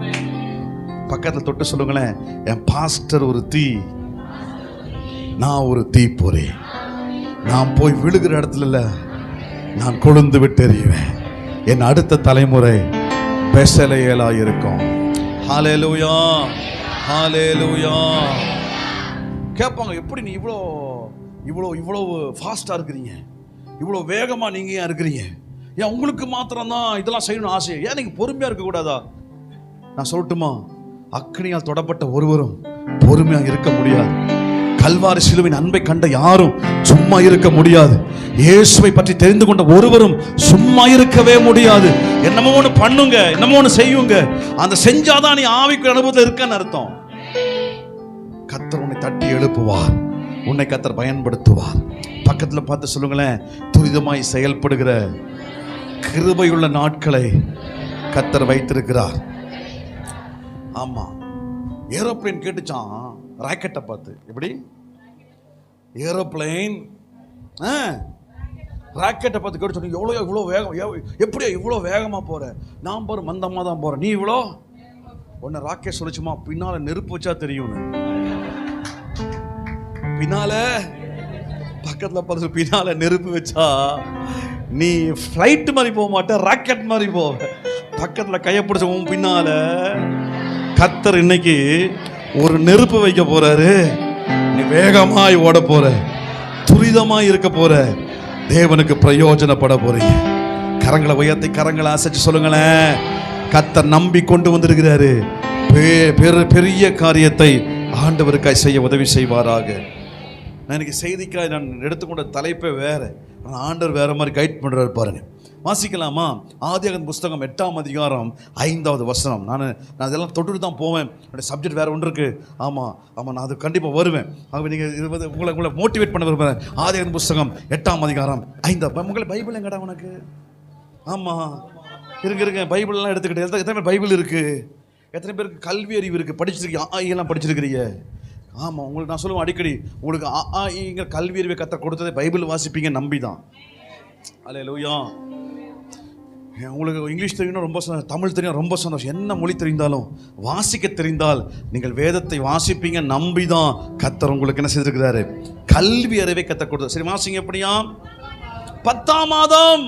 பக்கத்தில் தொட்டு சொல்லுங்களேன், என் பாஸ்டர் ஒரு தீ, நான் ஒரு தீப்பொறி. நான் போய் விழுகிற இடத்துல நான் கொழுந்து விட்டு எறிவேன். என் அடுத்த தலைமுறை பெசலேயலா இருக்கும். ஹல்லேலூயா, ஹல்லேலூயா. கேட்பாங்க, எப்படி நீ இவ்வளோ இவ்வளோ இவ்வளோ ஃபாஸ்ட்டாக இருக்கிறீங்க, இவ்வளோ வேகமாக நீங்கள் ஏன் இருக்கிறீங்க? ஏன் உங்களுக்கு மாத்திரம்தான் இதெல்லாம் செய்யணும்னு ஆசை? ஏன் நீங்கள் பொறுமையாக இருக்கக்கூடாதா? நான் சொல்லட்டுமா, அக்னியால் தொடப்பட்ட ஒருவரும் பொறுமையாக இருக்க முடியாது. கல்வாரி சிலுவையின் அன்பை கண்ட யாரும் சும்மா இருக்க முடியாது. இயேசுவை பற்றி தெரிந்து கொண்ட ஒருவரும் சும்மா இருக்கவே முடியாது. என்னமோ ஒன்று பண்ணுங்க, என்னமோ ஒன்று செய்யுங்க. அந்த செஞ்சாதான் நீ ஆவிக்கு அனுபவத்தில் இருக்கன்னு அர்த்தம். கர்த்தர் உன்னை தட்டி எழுப்புவார், உன்னை கர்த்தர் பயன்படுத்துவார். பக்கத்தில் பார்த்து சொல்லுங்களேன், துரிதமாய் செயல்படுகிற கிருபையுள்ள நாட்களை கர்த்தர் வைத்திருக்கிறார். ஆமா, ஏரோப்ளேன் கேட்டுச்சான் ராக்கெட்டை பார்த்து. எப்படி ஏரோப்ளேன் ராக்கெட்டை பார்த்து கேட்டு சொன்னீங்க, எவ்வளோ இவ்வளோ வேகம், எப்படியா இவ்வளோ வேகமாக போகிற? நான் பாரு மந்தமாக தான் போகிறேன், நீ இவ்வளோ. ஒன்று ராக்கெட் சொல்லிச்சுமா, பின்னால் நெருப்பு வச்சா தெரியும்னு. பின்னால பக்கத்தில் பார்த்து பின்னால நெருப்பு வச்சா நீ ஃப்ளைட் மாதிரி போக மாட்டேன், ராக்கெட் மாதிரி போவ. பக்கத்தில் கையை பிடிச்ச உன் பின்னால கர்த்தர் இன்னைக்கு ஒரு நெருப்பு வைக்க போறாரு. நீ வேகமாய் ஓட போற, துரிதமாய் இருக்க போற, தேவனுக்கு பிரயோஜனப்பட போறீங்க. கரங்களை உயர்த்தி கரங்களை அசைச்சு சொல்லுங்களேன், கர்த்தர் நம்பி கொண்டு வந்திருக்கிறாரு. பெரிய காரியத்தை ஆண்டவருக்காய் செய்ய உதவி செய்வாராக. நான் இன்னைக்கு செய்திக்காய் நான் எடுத்துக்கொண்ட தலைப்பே வேற, ஆனால் ஆண்டவர் வேற மாதிரி கைட் பண்றாரு பாருங்க. வாசிக்கலாமா? ஆதியாகமம் புஸ்தகம் 8ஆம் அதிகாரம் 5வது வசனம். நான் இதெல்லாம் தொட்டுட்டு தான் போவேன், என்னுடைய சப்ஜெக்ட் வேறு ஒன்று இருக்குது. ஆமாம், நான் அது கண்டிப்பாக வருவேன். ஆகவே நீங்கள் இது வந்து உங்களை மோட்டிவேட் பண்ண விரும்புகிறேன். ஆதியாகமம் புஸ்தகம் 8ஆம் அதிகாரம் 5. உங்களை பைபிள் எங்கடா உனக்கு? ஆமாம், இருங்க பைபிள்லாம் எடுத்துக்கிட்டு எத்தனை பேர் பைபிள் இருக்குது? எத்தனை பேருக்கு கல்வி அறிவு இருக்குது? படிச்சிருக்கீங்க, எல்லாம் படிச்சிருக்கிறீங்க. ஆமாம், உங்களுக்கு நான் சொல்லுவேன் அடிக்கடி, உங்களுக்கு இங்கே கல்வி அறிவை கற்று கொடுத்ததே பைபிள் வாசிப்பீங்க நம்பி தான். அல்லேலூயா. உங்களுக்கு இங்கிலீஷ் தெரியும்னா ரொம்ப தமிழ் தெரியும் ரொம்ப சந்தோஷம். என்ன மொழி தெரிந்தாலும் வாசிக்க தெரிந்தால் நீங்கள் வேதத்தை வாசிப்பீங்க நம்பி தான் கர்த்தர் உங்களுக்கு என்ன செய்திருக்கிறாரு, கல்வி அறிவை கற்றுக் கொடுத்தார். சரி வாசிங்க. எப்படியா? 10ஆம் மாதம்.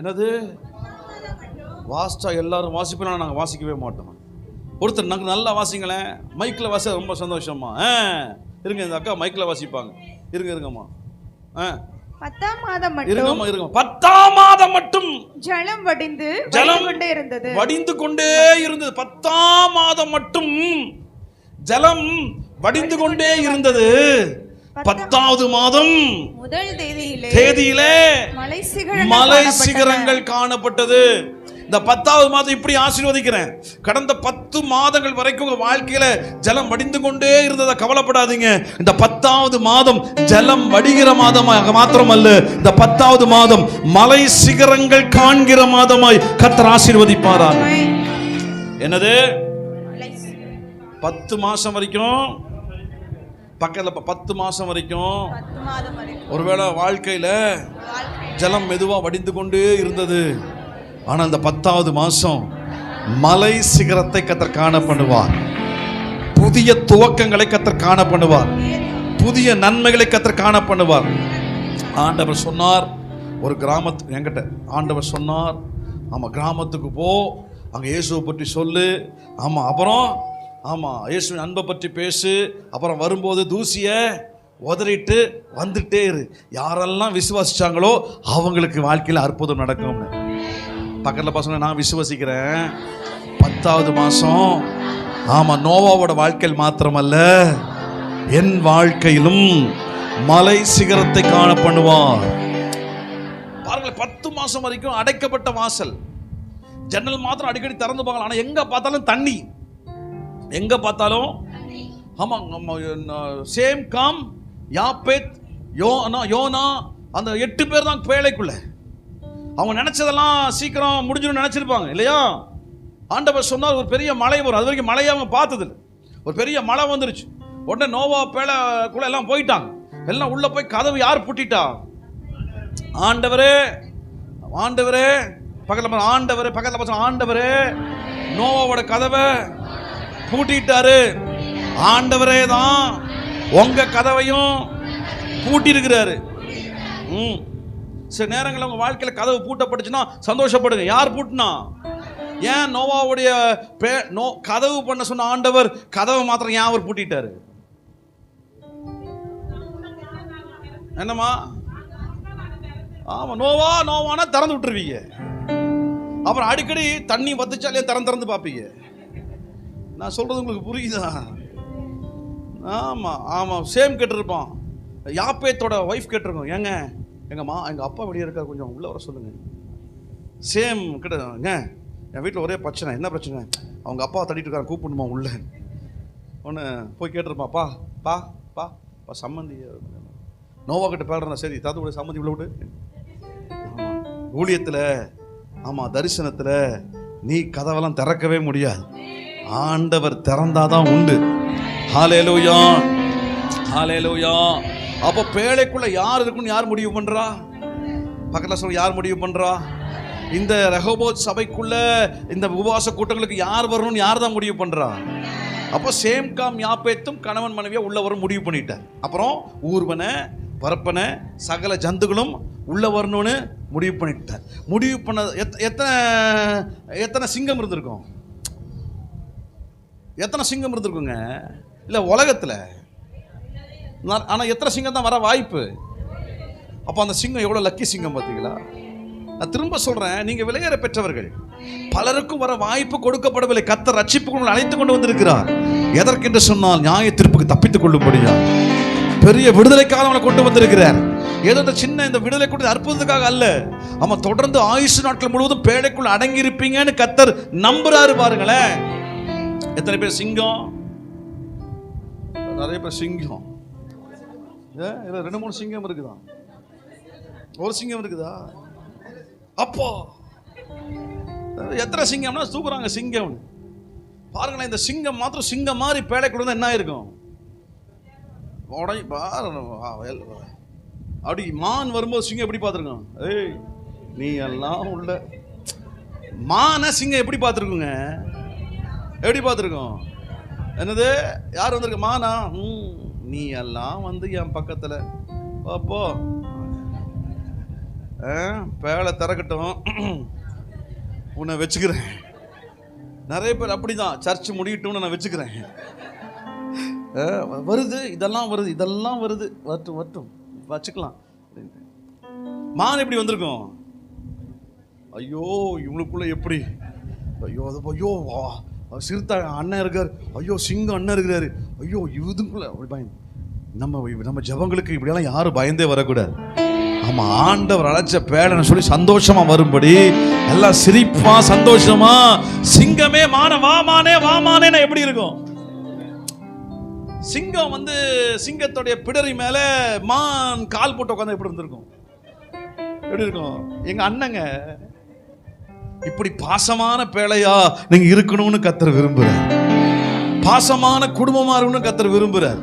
என்னது வாசிச்சா எல்லாரும் வாசிப்போம், நாங்கள் வாசிக்கவே மாட்டோம். ஒருத்தர் நாங்கள் நல்லா வாசிங்களேன், மைக்கில் வாச ரொம்ப சந்தோஷமா. இருங்க, இந்த அக்கா மைக்கில் வாசிப்பாங்க. இருங்கம்மா.
10ஆம் மாதம் மட்டும்,
இருங்கம்மா 10ஆம் மாதம் மட்டும்
ஜலம் வடிந்து கொண்டே இருந்தது. 10ஆம் மாதம் மட்டும் ஜலம் வடிந்து கொண்டே இருந்தது. 10வது மாதம் முதல் தேதியிலே மலை சிகரங்கள் காணப்பட்டது. இந்த 10வது மாதம் இப்படி ஆசீர்வதிக்கிறேன். கடந்த 10 மாதங்கள் வரைக்கும் உங்க வாழ்க்கையில ஜலம் வடிந்து கொண்டே இருந்ததை கவலைப்படாதீங்க. இந்த 10வது மாதம் ஜலம் வடிகிற மாதமாக மாத்திரமல்ல, இந்த 10வது மாதம் மலை சிகரங்கள் காண்கிற மாதமாய் கர்த்தர் ஆசீர்வதிப்பாராக. என்னது 10 மாசம் வரைக்கும் பக்கத்தில் 10 மாசம் வரைக்கும் ஒருவேளை வாழ்க்கையில ஜலம் மெதுவா வடிந்து கொண்டே இருந்தது. ஆனால் அந்த 10வது மாசம் மலை சிகரத்தை கர்த்தர் காண பண்ணுவார். புதிய துவக்கங்களை கர்த்தர் காண பண்ணுவார். புதிய நன்மைகளை கர்த்தர் காண பண்ணுவார். ஆண்டவர் சொன்னார், ஒரு கிராமத்துக்கு என்கிட்ட ஆண்டவர் சொன்னார், ஆமாம் கிராமத்துக்கு போ, அங்கே இயேசுவை பற்றி சொல்லு, ஆமாம் அப்புறம் ஆமாம் இயேசுவின் அன்பை பற்றி பேசு, அப்புறம் வரும்போது தூசியை உதறிட்டு வந்துட்டே இரு, யாரெல்லாம் விசுவாசிச்சாங்களோ அவங்களுக்கு வாழ்க்கையில் அற்புதம் நடக்கும்னு. பக்கத்தில் பசங்க நான் விசுவசிக்கிறேன். 10வது மாதம் ஆமாம் நோவாவோட வாழ்க்கையில் மாத்திரமல்ல என் வாழ்க்கையிலும் மலை சிகரத்தை காண பண்ணுவார். பாருங்கள், 10 மாதம் வரைக்கும் அடைக்கப்பட்ட வாசல், ஜன்னல் மாத்திரம் அடிக்கடி திறந்து பார்க்கலாம், ஆனால் எங்கே பார்த்தாலும் தண்ணி, எங்கே பார்த்தாலும். ஆமாம் சேம் காம் யாப்பேத் யோனா அந்த 8 பேர் தான் பேழைக்குள்ள. அவங்க நினைச்சதெல்லாம் சீக்கிரம் முடிஞ்சுன்னு நினைச்சிருப்பாங்க இல்லையா? ஆண்டவர் சொன்னார் ஒரு பெரிய மழை வரும். அது வரைக்கும் மழையை அவங்க பார்த்தது, ஒரு பெரிய மழை வந்துருச்சு. உடனே நோவா பேழைக்குள்ள எல்லாம் போயிட்டாங்க. எல்லாம் உள்ள போய் கதவு யார் பூட்டிட்டா? ஆண்டவரே ஆண்டவரே பக்கத்தில் ஆண்டவரே பக்கத்தில் ஆண்டவரே நோவாவோட கதவை பூட்டிட்டாரு. ஆண்டவரே தான் உங்க கதவையும் பூட்டி இருக்கிறாரு. சில நேரங்களில் உங்க வாழ்க்கையில் கதவு பூட்டப்பட்டுச்சுன்னா சந்தோஷப்படுங்க. யார் பூட்டினா? ஏன் நோவாவுடைய கதவு பண்ண சொன்ன ஆண்டவர் கதவை மாத்திரம் ஏன் அவர் பூட்டிட்டாரு? என்னம்மா? ஆமா நோவானா திறந்து விட்டுருவீங்க. அப்புறம் அடிக்கடி தண்ணி வத்துச்சாலே திறந்து பார்ப்பீங்க. நான் சொல்றது உங்களுக்கு புரியுதா? ஆமாம் சேம் கேட்டிருப்பான். யாப்பேத்தோட ஒய்ஃப் கேட்டிருக்கோம், ஏங்க எங்கள் அப்பா வெளியே இருக்கார், கொஞ்சம் உள்ளே வர சொல்லுங்க. சேம் கேட்டுங்க, என் வீட்டில் ஒரே பிரச்சனை. என்ன பிரச்சனை? அவங்க அப்பாவை தட்டிட்டு இருக்காங்க, கூப்பிடணுமா உள்ள? ஒன்று போய் கேட்டிருப்பான், பா பா பா பா சம்மந்தி நோவா கிட்ட பேடுறா. சரி தாத்து விட சம்மந்தி உள்ள விடு. ஊழியத்தில் ஆமாம் தரிசனத்தில் நீ கதவெல்லாம் திறக்கவே முடியாது, ஆண்டவர் திறந்தாதான் உண்டு. ஹல்லேலூயா ஹல்லேலூயா. அப்போ பேழைக்குள்ள யார் இருக்குன்னு யார் முடிவு பண்றா? பக்கத்துல சொல்ல, யார் முடிவு பண்றா? இந்த ரெஹோபோத் சபைக்குள்ள இந்த உபவாச கூட்டங்களுக்கு யார் வரணும்னு யார் தான் முடிவு பண்றா? அப்போ சேம் காம் யாப்பேத்தும் கணவன் மனைவியா உள்ள வரும் முடிவு பண்ணிட்டார். அப்புறம் ஊர்வன பரப்பன சகல ஜந்துகளும் உள்ள வரணும்னு முடிவு பண்ணிட்டார். முடிவு பண்ண எத்தனை சிங்கம் இருந்திருக்கும்? எத்தனை சிங்கம் இருந்திருக்குங்க? இல்லை உலகத்தில், ஆனால் எத்தனை சிங்கம் தான் வர வாய்ப்பு? அப்போ அந்த சிங்கம் எவ்வளோ லக்கி சிங்கம் பார்த்தீங்களா? நான் திரும்ப சொல்கிறேன், நீங்கள் விலையேற பெற்றவர்கள். பலருக்கும் வர வாய்ப்பு கொடுக்கப்படவில்லை. கர்த்தர் ரட்சிப்புக்குள் அழைத்து கொண்டு வந்திருக்கிறார். எதற்கென்று சொன்னால் நியாய தீர்ப்புக்கு தப்பித்துக் கொள்ளும்படியா பெரிய விடுதலைக்காக அவனை கொண்டு வந்திருக்கிறார். ஏதோ இந்த சின்ன இந்த விடுதலை கொண்டு அற்புதத்துக்காக அல்ல. ஆமா, தொடர்ந்து ஆயுசு நாட்கள் முழுவதும் பேழைக்குள் அடங்கி இருப்பீங்கன்னு கர்த்தர் நம்புறாரு. பாருங்களேன், எத்தனை பேர் சிங்கம்? நிறைய பேர் சிங்கம். 2-3 சிங்கம் இருக்குதா? ஒரு சிங்கம் இருக்குதா? அப்போ எத்தனை சிங்கம்னா தூக்குறாங்க சிங்கம். பாருங்களேன், இந்த சிங்கம் மாத்திரம் சிங்கம் மாதிரி பேழைக்குள்ள என்ன இருக்கும்? அப்படி மான் வரும்போது சிங்கம் எப்படி பார்த்துருக்கோம்? ஏய் நீ எல்லாம் உள்ள மான சிங்கம் எப்படி பார்த்துருக்குங்க? எப்படி பார்த்துருக்கோம்? என்னது யார் வந்திருக்க? மானா? நீ எல்லாம் வந்து என் பக்கத்தில் அப்போ பேழை திறக்கட்டும், உன்னை வச்சுக்கிறேன். நிறைய பேர் அப்படிதான், சர்ச்சு முடியட்டும்னு நான் வச்சுக்கிறேன். வருது இதெல்லாம் வருது இதெல்லாம் வருது, வரட்டும் வரட்டும் வச்சுக்கலாம். மான் எப்படி வந்திருக்கும்? ஐயோ இவனுக்குள்ள எப்படி, ஐயோ அது ஐயோ சிறுத்தை அண்ணன் இருக்கார், ஐயோ சிங்கம் அண்ணன் இருக்கிறாரு, ஐயோ இதுக்குள்ள அப்படி பயந்து நம்ம ஜபங்களுக்கு இப்படியெல்லாம் யாரும் பயந்தே வரக்கூடாது. ஆமா, ஆண்டவர் அழைச்ச பேடன்னு சொல்லி சந்தோஷமா வரும்படி எல்லாம் சிரிப்பா சந்தோஷமா, சிங்கமே மான வாமானே வாமானே எப்படி இருக்கும்? சிங்கம் வந்து சிங்கத்துடைய பிடரி மேல மான் கால் போட்டு உட்காந்து எப்படி இருந்திருக்கும்? எப்படி இருக்கும்? எங்க அண்ணங்க இப்படி பாசமான பேழையா நீங்க இருக்கணும்னு கர்த்தர் விரும்புறார். பாசமான குடும்பமா இருக்கணும்னு கர்த்தர் விரும்புறார்.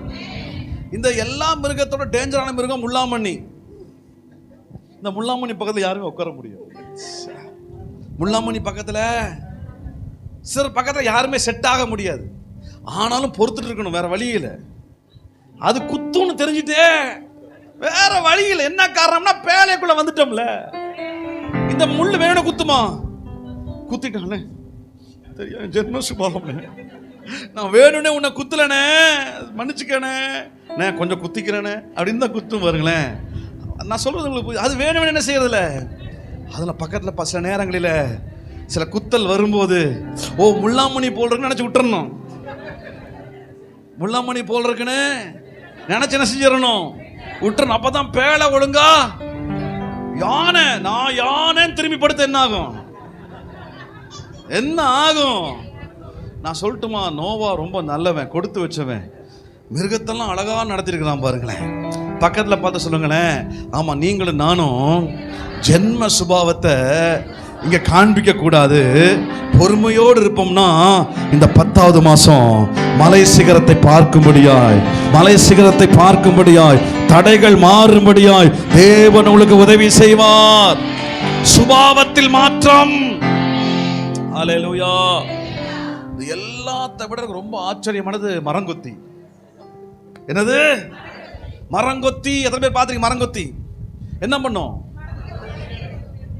இந்த எல்லா மிருகத்தோட டேஞ்சரான மிருகம் முள்ளாமணி. இந்த முள்ளாமணி பக்கத்துல யாருமே உட்கார முடியும்? முள்ளாமணி பக்கத்துல சில பக்கத்துல யாருமே செட் ஆக முடியாது. ஆனாலும் பொறுத்துட்டு இருக்கணும், வேற வழியில. அது குத்துன்னு தெரிஞ்சுட்டே
வேற வழியில். என்ன காரணம்னா பேழைக்குள்ள வந்துட்டோம்ல. இந்த முள்ளு வேணும் குத்துமா, குத்திட்டானே தெரியும் ஜென்ம சுபாவம். நான் வேணும்னே உன்னை குத்தலனே, மன்னிச்சுக்கனே, நான் கொஞ்சம் குத்திக்கிறேனே அப்படின்னு தான் குத்தும் பாருங்களேன். நான் சொல்றது உங்களுக்கு அது வேணும்னு என்ன செய்யறதில்ல. அதில் பக்கத்தில் சில நேரங்களில் சில குத்தல் வரும்போது ஓ முள்ளாமணி போல் இருக்குன்னு நினச்சி விட்டுறணும். முள்ளாமணி போல் இருக்குன்னு நினைச்சு என்ன செஞ்சிடணும், விட்டுறணும். அப்பதான் பேழை ஒழுங்கா யானை நான் யானைன்னு திரும்பி படுத்த என்ன ஆகும், என்ன ஆகும்? நான் சொல்லட்டுமா, நோவா ரொம்ப நல்லவன், கொடுத்து வச்சவன், மிருகத்தெல்லாம் அழகா நடத்திருக்கிறான் பாருங்களேன். பக்கத்துல பார்த்து சொல்லுங்களேன், ஆமா நீங்களும் நானும் ஜென்ம சுபாவத்தை இங்க காண்பிக்க கூடாது, பொறுமையோடு இருப்போம்னா இந்த 10வது மாசம் மலை சிகரத்தை பார்க்கும்படியாய், மலை சிகரத்தை பார்க்கும்படியாய், தடைகள் மாறும்படியாய் தேவன் உங்களுக்கு உதவி செய்வார். சுபாவத்தில் மாற்றம். ஹல்லேலூயா. இது எல்லாத்தை விட ரொம்ப ஆச்சரியமானது மரங்கொத்தி. என்னது மரங்கொத்தி? எத்தனை பேர் பார்த்துருக்கீங்க மரங்கொத்தி? என்ன பண்ணும்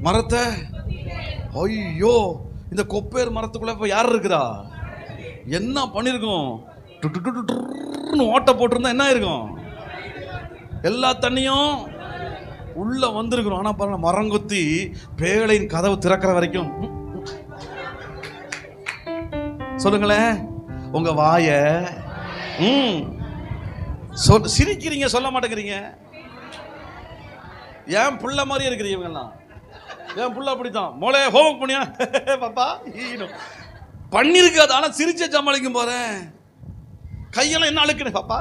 மரத்தை? ஐயோ, இந்த கொப்பேர் மரத்துக்குள்ள இப்ப யார் இருக்குதா? என்ன பண்ணிருக்கோம்? ஓட்ட போட்டிருந்தா என்ன இருக்கும்? எல்லா தண்ணியும் உள்ள வந்திருக்கணும். ஆனா பாருங்க, மரங்கொத்தி பேழையின் கதவு திறக்கிற வரைக்கும் சொல்லுங்களேன் உங்க வாய சிரிக்கிறீங்க, சொல்ல மாட்டேங்கிறீங்க. ஏன் புள்ள மாதிரி இருக்கிறீங்க இவங்கெல்லாம்? என் புள்ள அப்படித்தான், மோளே ஹோம் பண்ணியா பாப்பா பண்ணிருக்காது. ஆனா சிரிச்ச சமாளிக்கும் போறேன், கையெல்லாம் என்ன அழுக்குன்னு பாப்பா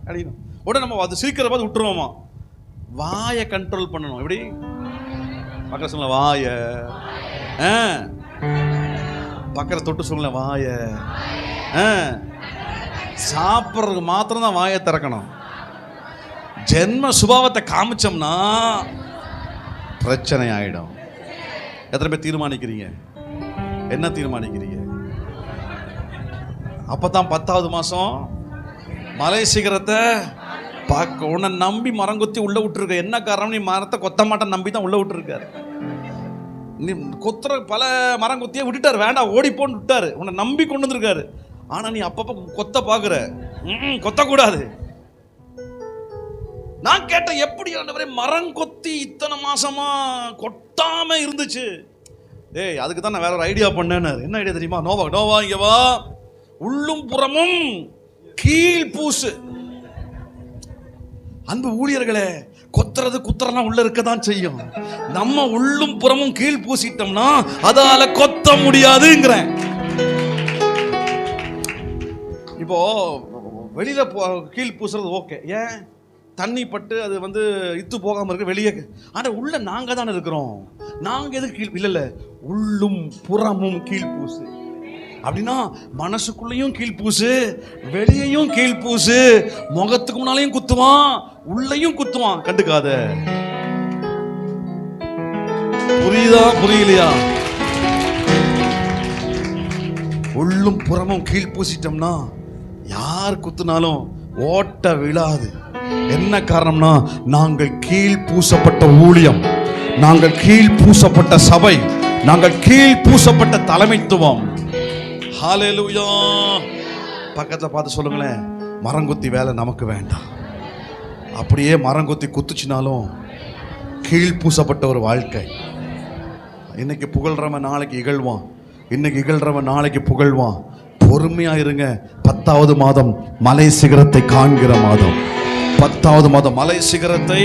அப்படின்னு உடனே நம்ம அது சிரிக்கிற பார்த்து விட்டுருவோமா. வாயை கண்ட்ரோல் பண்ணணும். எப்படி பக்கத்துல சொல்ல வாய, பக்கத்துல தொட்டு சொல்ல வாய. சாப்பிட்றதுக்கு மாத்திரம் தான் வாயை திறக்கணும். ஜென்ம சுபாவத்தை காமிச்சோம்னா பிரச்சனை ஆயிடும். எத்தனை பேர் தீர்மானிக்கிறீங்க? என்ன தீர்மானிக்கிறீங்க? அப்பதான் 10வது மாசம் மலை சிகரத்தை பார்க்க. உன்னை நம்பி மரங்கொத்தி உள்ள விட்டுருக்க. என்ன காரணம்? நீ மரத்தை கொத்த மாட்டேன் நம்பி தான் உள்ள விட்டுருக்காரு. நீ கொத்துற பல மரங்கொத்தியை விட்டுட்டாரு, வேண்டாம் ஓடிப்போன்னு விட்டாரு, உன்னை நம்பி கொண்டு வந்திருக்காரு. ஆனா நீ அப்பப்ப கொத்த பாக்குற, கொத்தக்கூடாது. நான் கேட்டேன், எப்படி மரங்கொத்தி இத்தனை மாசமா கொட்டாம இருந்துச்சு? ஏய், அதுக்கு தான் நான் வேற ஒரு ஐடியா பண்ணேன்னு. என்ன ஐடியா தெரியுமா? நோவா இங்க வா, உள்ளும் புறமும் கீழ் பூசு. அன்பு ஊழியர்களே, கொத்துறது குத்துறலாம் உள்ள இருக்கதான் செய்யும். நம்ம உள்ளும் புறமும் கீழ் பூசிட்டோம்னா அதால கொத்த முடியாதுங்கிறேன். இப்போ வெளியில கீழ் பூசுறது ஓகே, ஏன்? தண்ணி பட்டு அது இத்து போகாம இருக்கு வெளியே. ஆனா உள்ள நாங்க தானே இருக்கிறோம், நாங்க எதுக்கு கீழ்? இல்ல உள்ளும் புறமும் கீழ் பூசு. அப்படின்னா மனசுக்குள்ளேயும் கீழ் பூசு, வெளியையும் கீழ் பூசு. முகத்துக்கு முன்னாலையும் குத்துவான், உள்ளேயும் குத்துவான், கண்டுக்காத. புரியுதா புரியலையா? உள்ளும் புறமும் கீழ் பூசிட்டோம்னா யார் குத்துனாலும் ஓட்ட விழாது. என்ன காரணம்னா நாங்கள் கீழ் பூசப்பட்ட ஊழியம், நாங்கள் கீழ் பூசப்பட்ட சபை, நாங்கள் கீழ் பூசப்பட்ட தலைமைத்துவம். ஹல்லேலூயா. பக்கத்துல பார்த்து சொல்லுங்களேன், மரங்கொத்தி வேலை நமக்கு வேண்டாம். அப்படியே மரங்கொத்தி குத்துச்சினாலும் கீழ் பூசப்பட்ட ஒரு வாழ்க்கை. இன்னைக்கு புகழ்றவன் நாளைக்கு இகழ்வான், இன்னைக்கு இகழ்றவன் நாளைக்கு புகழ்வான். பொறுமையா இருங்க. 10வது மாதம் மலை சிகரத்தை காண்கிற மாதம். 10வது மாதம் மலை சிகரத்தை.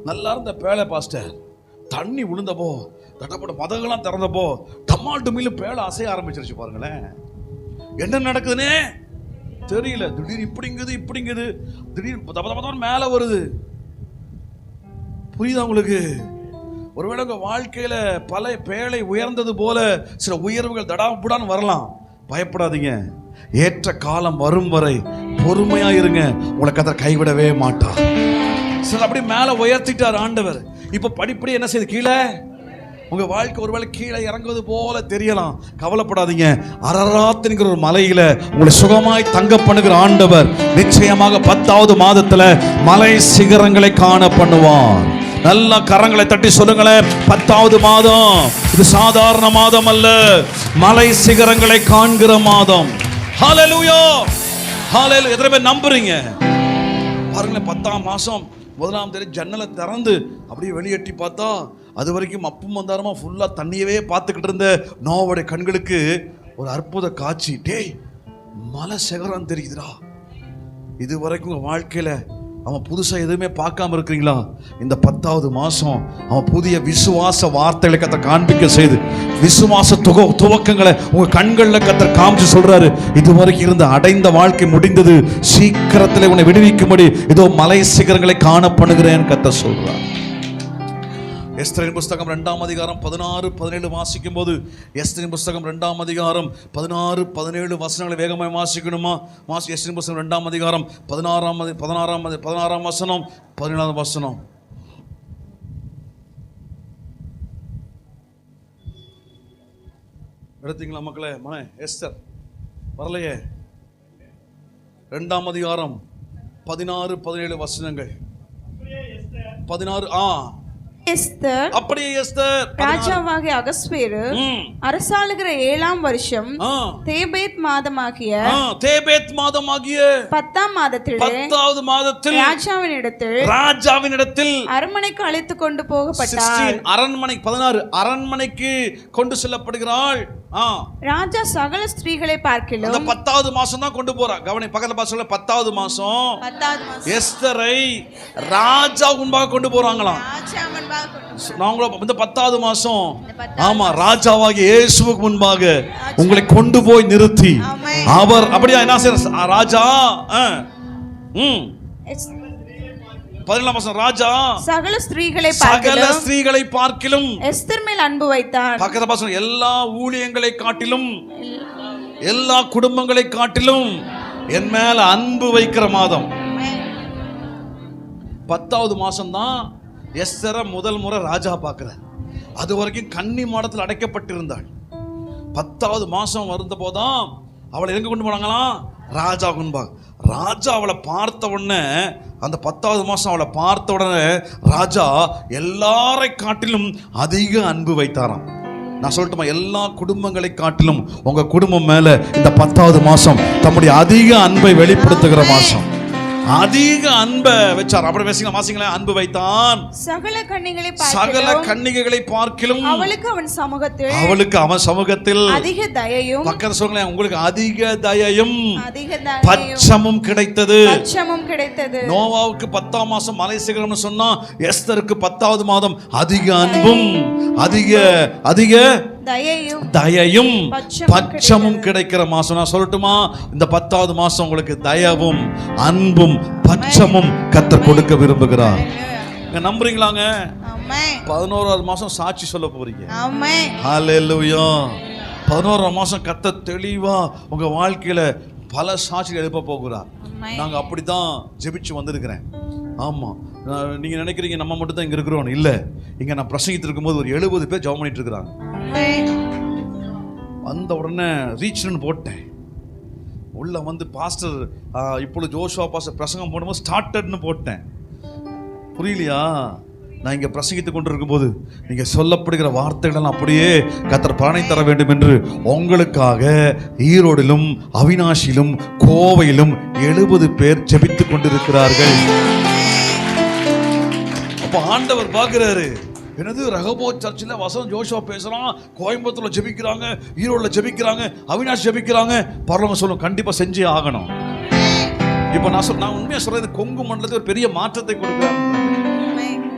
நல்லா இருந்த பேழை பாஸ்டர், தண்ணி விழுந்தப்போ தட்டப்பட்ட மதங்கள்லாம் திறந்தப்போ டமால் டுமில பேழை அசைய ஆரம்பிச்சிருச்சு. பாருங்களேன் என்ன நடக்குதுன்னே தெரியல. திடீர் இப்படிங்குது, திடீர் மேல வருது. புரியுதா உங்களுக்கு? ஒருவேளை உங்க வாழ்க்கையில பல பேழை உயர்ந்தது போல சில உயர்வுகள் தடாபுடான்னு வரலாம். பயப்படாதீங்க. ஏற்ற காலம் வரும் வரை பொறுமையா இருங்க. உங்களுக்கு அதை கைவிடவே மாட்டார். சில அப்படி மேல உயர்த்திட்டார் ஆண்டவர். இப்ப படிப்படி என்ன செய்யுது? கீழே
உங்க வாழ்க்கை ஒருவேளை கீழே இறங்குவது போல தெரியலாம். கவலைப்படாதீங்க. அரராத்ங்கிற ஒரு மலையில உங்களை சுகமாய் தங்க பண்ணுகிற ஆண்டவர் நிச்சயமாக 10வது மாதத்துல மலை சிகரங்களை காண பண்ணுவார். நல்ல கரங்களை தட்டி சொல்லுங்களேன், 10வது மாதம் இது சாதாரண மாதம் அல்ல, மலை சிகரங்களை காண்கிற மாதம். ஹல்லேலூயா, ஹல்லேலூயா. எத்தனை பேர் நம்புறீங்க? பாருங்களேன், 10ஆம் மாசம் 1ஆம் தேதி ஜன்னலை திறந்து அப்படியே வெளியேட்டி பார்த்தா அது வரைக்கும் அப்பும் வந்தாரமா ஃபுல்லா தண்ணியவே பார்த்துக்கிட்டு இருந்த நோவோடைய கண்களுக்கு ஒரு அற்புத காட்சி. டேய், மலை சிகரம் தெரியுதுடா. இது வரைக்கும் உங்க வாழ்க்கையில அவன் புதுசா எதுவுமே பார்க்காம இருக்கிறீங்களா? இந்த 10வது மாசம் அவன் புதிய விசுவாச வார்த்தைகளை கத்த காண்பிக்க செய்து விசுவாச துவக்கங்களை உங்க கண்கள்ல கத்த காமிச்சு சொல்றாரு, இதுவரைக்கும் இருந்த அடைந்த வாழ்க்கை முடிந்தது, சீக்கிரத்தில் உன்னை விடுவிக்கும்படி இதோ மலை சிகரங்களை காண பண்ணுகிறேன் கத்த சொல்றார். எஸ்தரின் புஸ்தகம் 2ஆம் அதிகாரம் 16-17 வாசிக்கும் போது, எஸ்தரின் புஸ்தகம் 2ஆம் அதிகாரம் 16-17 வசனங்களை வேகமாக வாசிக்கணுமா? எஸ்தரின் புஸ்தகம் 2ஆம் அதிகாரம் 16ஆம் வசனம் 17ஆம் வசனம். எடுத்தீங்களா மக்களே? எஸ்தர் வரலையே. 2ஆம் அதிகாரம் 16-17 வசனங்கள். 16.
எஸ்தர்
அப்படியே எஸ்தர்
ராஜாவாகிய அகஸ்வேரு அரசாளுகிற 7ஆம் வருஷம் தேபேத் மாதமாகிய 10ஆம் மாதத்தில்
10வது மாதத்தில் ராஜாவினிடத்தில்
அரண்மனைக்கு அழைத்து கொண்டு போகப்பட்டார்.
அரண்மனை 16 அரண்மனைக்கு கொண்டு செல்லப்படுகிறாள்.
ராஜா சகல ஸ்திரீகளை பார்க்கிலும்
அந்த 10வது மாசம் தான் கொண்டு போறா. கவனி, பக்கத்துல பாசல 10வது மாசம் எஸ்தரை ராஜா முன்பாக கொண்டு போறாங்களாம். நாங்களும் இந்த 10வது மாசம் ஆமா ராஜாவாகிய இயேசுவுக்கு முன்பாக உங்களை கொண்டு போய் நிறுத்தி அவர் அப்படியா என்ன செய்யற ராஜா 17ஆம் வசனம், ராஜா
சகல ஸ்திரீகளை பார்க்கிலும் எஸ்தர் மேல் அன்பு வைத்தார்.
பக்கத்துல பாசனம், எல்லா ஊழியங்களை காட்டிலும் எல்லா குடும்பங்களை காட்டிலும் என் மேல அன்பு வைக்கிற மாதம் 10வது மாசம் தான் எஸ்தரை முதல் முறை ராஜா பார்க்கிறார். அது வரைக்கும் கன்னி மாடத்தில் அடைக்கப்பட்டிருந்தாள். 10வது மாசம் வந்த போதான் அவளை எங்க கொண்டு போனாங்களாம்? ராஜா முன்பாக. ராஜா அவளை பார்த்த உடனே, அந்த 10வது மாசம் அவளை பார்த்த உடனே ராஜா எல்லாரை காட்டிலும் அதிக அன்பு வைத்தாராம். நான் சொல்லட்டுமா? எல்லா குடும்பங்களை காட்டிலும் உங்க குடும்பம் மேல இந்த 10வது மாசம் தம்முடைய அதிக அன்பை வெளிப்படுத்துகிற மாசம். அதிக அன்பை வச்சார். அப்படி பேசிக்கலாம், வாசிங்களேன். அன்பு வைத்தான்
சகல
கன்னிகைகளை பார்க்கிலும்
அவளுக்கு
அவன் சமூகத்தில்
அதிக தயையும்,
பக்கத்துல சொல்லுங்களேன், உங்களுக்கு அதிக தயையும் பட்சமும் கிடைத்தது. நோவாவுக்கு 10ஆம் மாசம் மலை சிகரம்னு சொன்னா, எஸ்தருக்கு 10வது மாதம் அதிக அன்பும் அதிக தயையும் பட்சமும் கிடைக்கிற மாசம். நான் சொல்லட்டுமா? இந்த 10வது மாசம் உங்களுக்கு தயவும் அன்பும் பட்சமும் கர்த்தர் கொடுக்க விரும்புகிறார். நம்புறீங்களாங்க? 11வது மாசம் சாட்சி சொல்ல போறீங்க. ஹல்லேலூயா. 11ஆம் மாசம் கர்த்தர் தெளிவா உங்க வாழ்க்கையில பல சாட்சிகள் எழுப்ப போகிறார். நாங்க அப்படிதான் ஜெபிச்சு வந்திருக்கிறேன். ஆமா, நீங்க நினைக்கிறீங்க நம்ம மட்டும் தான் இங்க இருக்கிறோம். இல்ல, இங்க நான் பிரசங்கிட்டு இருக்கும்போது ஒரு 70 பேர் ஜெபம் பண்ணிட்டு இருக்கிறாங்க. வந்த உடனே ரீச்னு போட்டேன். உள்ள வந்து பாஸ்டர் இப்பொழுது ஜோஷுவா பாஸ்டர் பிரசங்கம் போடும்போது ஸ்டார்டட்னு போட்டேன். புரியலையா? நான் இங்க பிரசங்கித்து கொண்டிருக்கும் போது நீங்க சொல்லப்படுகிற வார்த்தைகள் அப்படியே கர்த்தர் பலனை தர வேண்டும் என்று உங்களுக்காக ஈரோடிலும் அவினாஷிலும் கோவையிலும் 70 பேர் ஜெபித்துக் கொண்டிருக்கிறார்கள். அப்ப ஆண்டவர் பார்க்கிறாரு, என்னது ரகபோ சர்ச்சில் வசனம் ஜோஷுவா பேசுறான், கோயம்புத்தூர்ல ஜெபிக்கிறாங்க, ஈரோடுல ஜெபிக்கிறாங்க, அவினாஷ் ஜெபிக்கிறாங்க. பரலோகம் சொல்லும், கண்டிப்பா செஞ்சே ஆகணும். இப்ப நான் உண்மையா சொல்றேன், கொங்கு மண்டலத்தில் ஒரு பெரிய மாற்றத்தை கொடுக்குறேன்.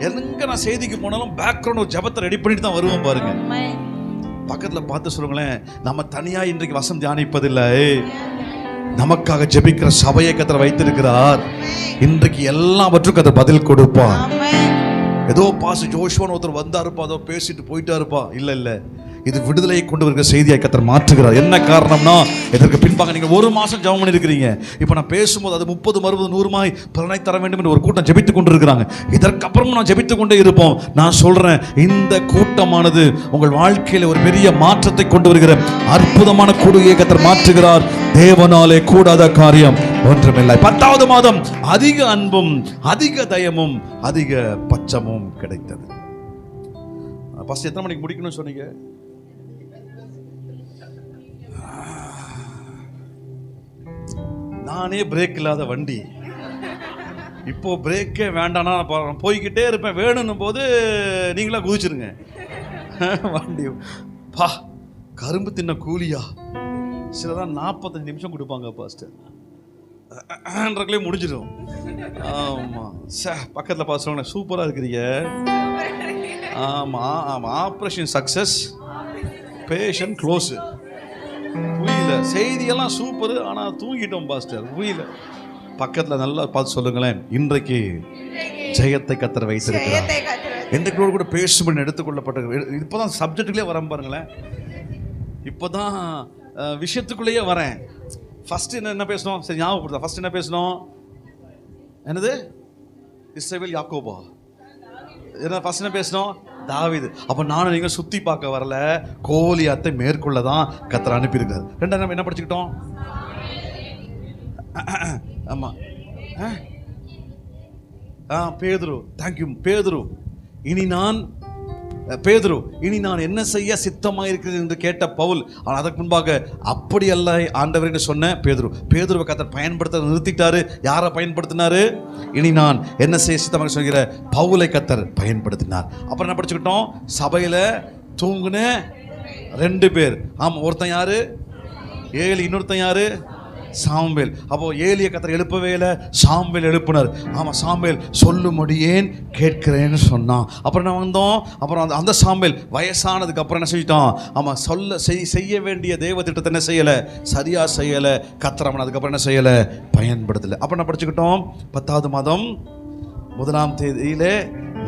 எங்க நான் செய்திக்கு போனாலும் பேக்ரவுண்ட் ஒரு ஜெபத்தை ரெடி பண்ணிட்டு தான் வருவோம் பாருங்க. பக்கத்துல பார்த்து சொல்லுங்களேன், நம்ம தனியா இன்றைக்கு வசனம் தியானிப்பதில்லை, நமக்காக ஜெபிக்கிற சபையை கர்த்தர் வைத்திருக்கிறார். இன்றைக்கு எல்லாவற்றுக்கும் கர்த்தர் பதில் கொடுப்பார். ஏதோ பாஸ் ஜோஷுவான்னு ஒருத்தர் வந்தாருப்பா, அதோ பேசிட்டு போயிட்டாருப்பா, இல்ல இது விடுதலையை கொண்டு வருகிற செய்தியை கர்த்தர் மாற்றுகிறார். என்ன காரணம்னா, இதற்கு பின்பாக நீங்கள் 1 மாசம் ஜெபம் பண்ணியிருக்கிறீங்க. இப்போ நான் பேசும்போது அது 30, 60, 100 பலனை தர வேண்டும் என்று ஒரு கூட்டம் ஜெபித்து கொண்டிருக்கிறாங்க. இதற்கப்புறமும் நான் ஜெபித்து கொண்டே இருப்போம். நான் சொல்றேன், இந்த கூட்டமானது உங்கள் வாழ்க்கையில் ஒரு பெரிய மாற்றத்தை கொண்டு வருகிற அற்புதமான கூடுகையை கர்த்தர் மாற்றுகிறார். தேவனாலே கூடாத காரியம் ஒன்றுமில்லை. 10வது மாதம் அதிக அன்பும் அதிக தயமும் அதிக பட்சமும் கிடைத்தது. ஃபர்ஸ்ட் எத்தனை மணிக்கு முடிக்கணும்னு சொன்னீங்க? நானே பிரேக் இல்லாத வண்டி. இப்போ பிரேக்கே வேண்டாம்னா போய்கிட்டே இருப்பேன். வேணும்னும் போது நீங்களா குதிச்சிருங்க வண்டி. பா, கரும்பு தின்ன கூலியா? சிலதான் 45 நிமிஷம் கொடுப்பாங்க பாஸ்டர், முடிஞ்சிடும். ஆமாம் சார், பக்கத்தில் பார்த்து சூப்பராக இருக்கிறீங்க. ஆமாம் ஆமாம், ஆப்ரேஷன் சக்ஸஸ், பேஷண்ட் க்ளோஸு. புரியல, செய்தியெல்லாம் சூப்பரு, ஆனால் தூங்கிட்டோம் பாஸ்டர். புரியல. பக்கத்தில் நல்லா பார்த்து சொல்லுங்களேன், இன்றைக்கு ஜெயத்தை கர்த்தர் வைத்திருக்கிறார். இன்றைக்கு கூட பேசும்படி எடுத்துக்கொள்ளப்பட்ட. இப்போதான் சப்ஜெக்டுக்குள்ளே வரேன் பாருங்களேன். இப்போதான் விஷயத்துக்குள்ளேயே வரேன். ஃபர்ஸ்ட் என்ன பேசணும்? சரி, ஞாபகப்படுத்த. ஃபர்ஸ்ட் என்ன பேசணும்? என்னது? இஸ்ரவேல் யாக்கோபா. என்ன ஃபர்ஸ்ட் என்ன பேசணும்? தாவீது. அப்போ நானும் நீங்கள் சுற்றி பார்க்க வரல, கோலியாத்தை மேற்கொள்ள தான் கர்த்தர் அனுப்பியிருக்காரு. ரெண்டாவது நம்ம என்ன படிச்சுக்கிட்டோம்? ஆமாம், பேதுரு. தேங்க்யூ பேதுரு. இனி நான் என்ன செய்ய சித்தமாக இருக்கிறது என்று கேட்ட பவுல். ஆனால் அதற்கு முன்பாக அப்படி அல்ல ஆண்டவர் என்று சொன்ன பேதுருவை கர்த்தர் பயன்படுத்த நிறுத்திட்டாரு. யாரை பயன்படுத்தினாரு? இனி நான் என்ன செய்ய சித்தமாக சொல்கிற பவுலை கர்த்தர் பயன்படுத்தினார். அப்புறம் என்ன படிச்சுக்கிட்டோம்? சபையில் தூங்குன 2 பேர். ஆமாம், ஒருத்தன் யாரு? ஏலி. இன்னொருத்தன் யாரு? சாம்பேல். அப்போ ஏலியை கர்த்தர் எழுப்பவே இல்லை, சாம்பேல் எழுப்பினார். ஆமாம், சாம்பேல் சொல்லும்படியேன் கேட்கிறேன்னு சொன்னான். அப்புறம் என்ன வந்தோம்? அப்புறம் அந்த சாம்பேல் வயசானதுக்கு அப்புறம் என்ன செஞ்சிட்டோம்? ஆமாம், செய்ய வேண்டிய தேவ திட்டத்தை என்ன செய்யலை, சரியாக செய்யலை. கர்த்தர் அவன் அதுக்கப்புறம் என்ன செய்யலை, பயன்படுத்தலை. அப்புறம் என்ன படிச்சுக்கிட்டோம்? 10வது மாதம் 1ஆம் தேதியிலே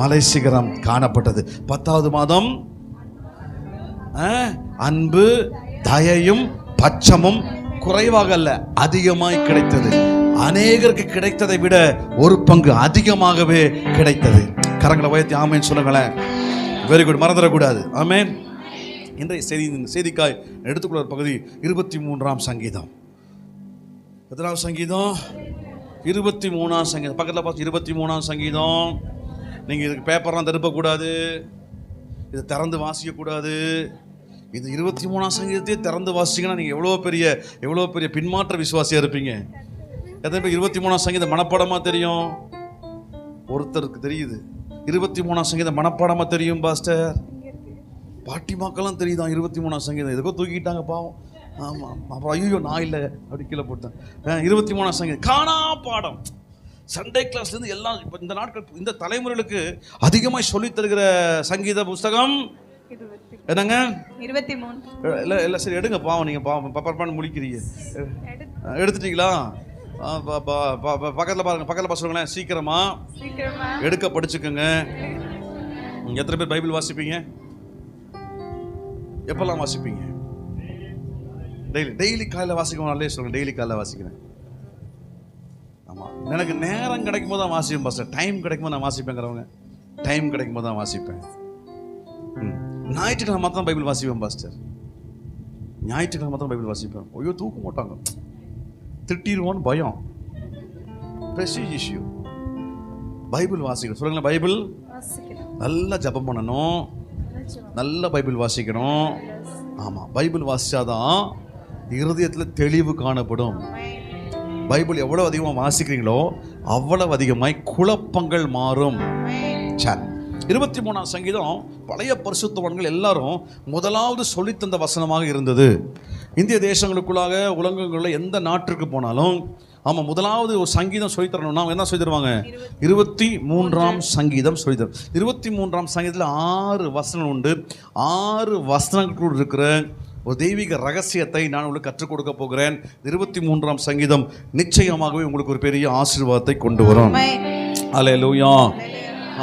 மலை சிகரம் காணப்பட்டது. 10வது மாதம் அன்பு தயையும் பட்சமும் குறைவாக அல்ல, அதிகமாய் கிடைத்தது. அநேகருக்கு கிடைத்ததை விட 1 பங்கு அதிகமாகவே கிடைத்தது. கரங்களை உயர்த்தி ஆமேன் சொல்லுங்களேன். வெரி குட், மறந்துடக்கூடாது. ஆமேன். இன்றைய செய்திக்காய் எடுத்துக்கொள்ள பகுதி 23ஆம் சங்கீதம். எத்தனாவது சங்கீதம்? 23ஆம் சங்கீதம். பக்கத்தில் பார்த்து 23ஆம் சங்கீதம். நீங்கள் இதுக்கு பேப்பர்லாம் திருப்பக்கூடாது, இதை திறந்து வாசிக்கக்கூடாது. இது 23ஆம் சங்கீதத்தையே திறந்து வாசிங்கன்னா நீங்கள் எவ்வளோ பெரிய பின்மாற்ற விசுவாசியாக இருப்பீங்க. எத்தனை பேர் 23ஆம் சங்கீதம் மனப்பாடமாக தெரியும்? ஒருத்தருக்கு தெரியுது. 23ஆம் சங்கீதம் மனப்பாடமாக தெரியும் பாஸ்டர். பாட்டிமாக்கெல்லாம் தெரியுதான் 23ஆம் சங்கீதம். எதுக்கோ தூக்கிட்டாங்க பாவம். ஆமாம், அப்புறம் ஐயோ நான் இல்லை அப்படி கீழே போட்டேன். 23ஆம் சங்கீதம் காணா பாடம். சண்டே கிளாஸ்லேருந்து எல்லாம் இப்போ இந்த நாட்கள் இந்த தலைமுறைகளுக்கு அதிகமாக சொல்லித் தருகிற சங்கீத புஸ்தகம் என்னங்க?
23.
இல்லை சரி எடுங்க. பாவம், நீங்கள் பப்பரப்பான்னு முழிக்கிறீங்க. எடுத்துட்டீங்களா? பக்கத்தில் பாருங்க, பக்கத்தில் சொல்லுங்களேன். சீக்கிரமா எடுக்க படிச்சுக்கோங்க. எத்தனை பேர் பைபிள் வாசிப்பீங்க? எப்பெல்லாம் வாசிப்பீங்க? டெய்லி காலையில் வாசிக்கணும். நல்லே சொல்லுங்க, டெய்லி காலையில் வாசிக்கிறேன். ஆமாம், எனக்கு நேரம் கிடைக்கும் போது தான் வாசிப்பேன் பாஸ்டர். டைம் கிடைக்கும் போது நான் வாசிப்பேங்கிறவங்க, டைம் கிடைக்கும் போது தான் வாசிப்பேன். ஞாயிற்றுக்கிழமை மாத்திரம் பைபிள் வாசிப்பேன் பாஸ்டர். ஞாயிற்றுக்கிழமை மாத்திரம் பைபிள் வாசிப்பேன். ஐயோ தூக்க மாட்டாங்க, திட்டிடுவோன்னு பயம். Prestige issue. பைபிள் வாசிக்கணும். சொல்லுங்களேன், பைபிள் நல்லா ஜபம் பண்ணணும், நல்ல பைபிள் வாசிக்கணும். ஆமாம், பைபிள் வாசிச்சாதான் இருதயத்தில் தெளிவு காணப்படும். பைபிள் எவ்வளோ அதிகமாக வாசிக்கிறீங்களோ அவ்வளவு அதிகமாய் குழப்பங்கள் மாறும். 23ஆம் சங்கீதம் பழைய பரிசுத்தவான்கள் எல்லாரும் முதலாவது சொல்லித்தந்த வசனமாக இருந்தது. இந்திய தேசங்களுக்குள்ளாக உலகங்களில் எந்த நாட்டிற்கு போனாலும் ஆமாம், முதலாவது ஒரு சங்கீதம் சொல்லித்தரணும்னா அவங்க என்ன சொல்லி தருவாங்க? 23ஆம் சங்கீதம் சொல்லி தரும். 23ஆம் சங்கீதத்தில் 6 வசனம் உண்டு. 6 வசனங்களுக்குள் இருக்கிற ஒரு தெய்வீக ரகசியத்தை நான் உங்களுக்கு கற்றுக் கொடுக்க போகிறேன். 23ஆம் சங்கீதம் நிச்சயமாகவே உங்களுக்கு ஒரு பெரிய ஆசீர்வாதத்தை கொண்டு வரும். அல்லேலூயா,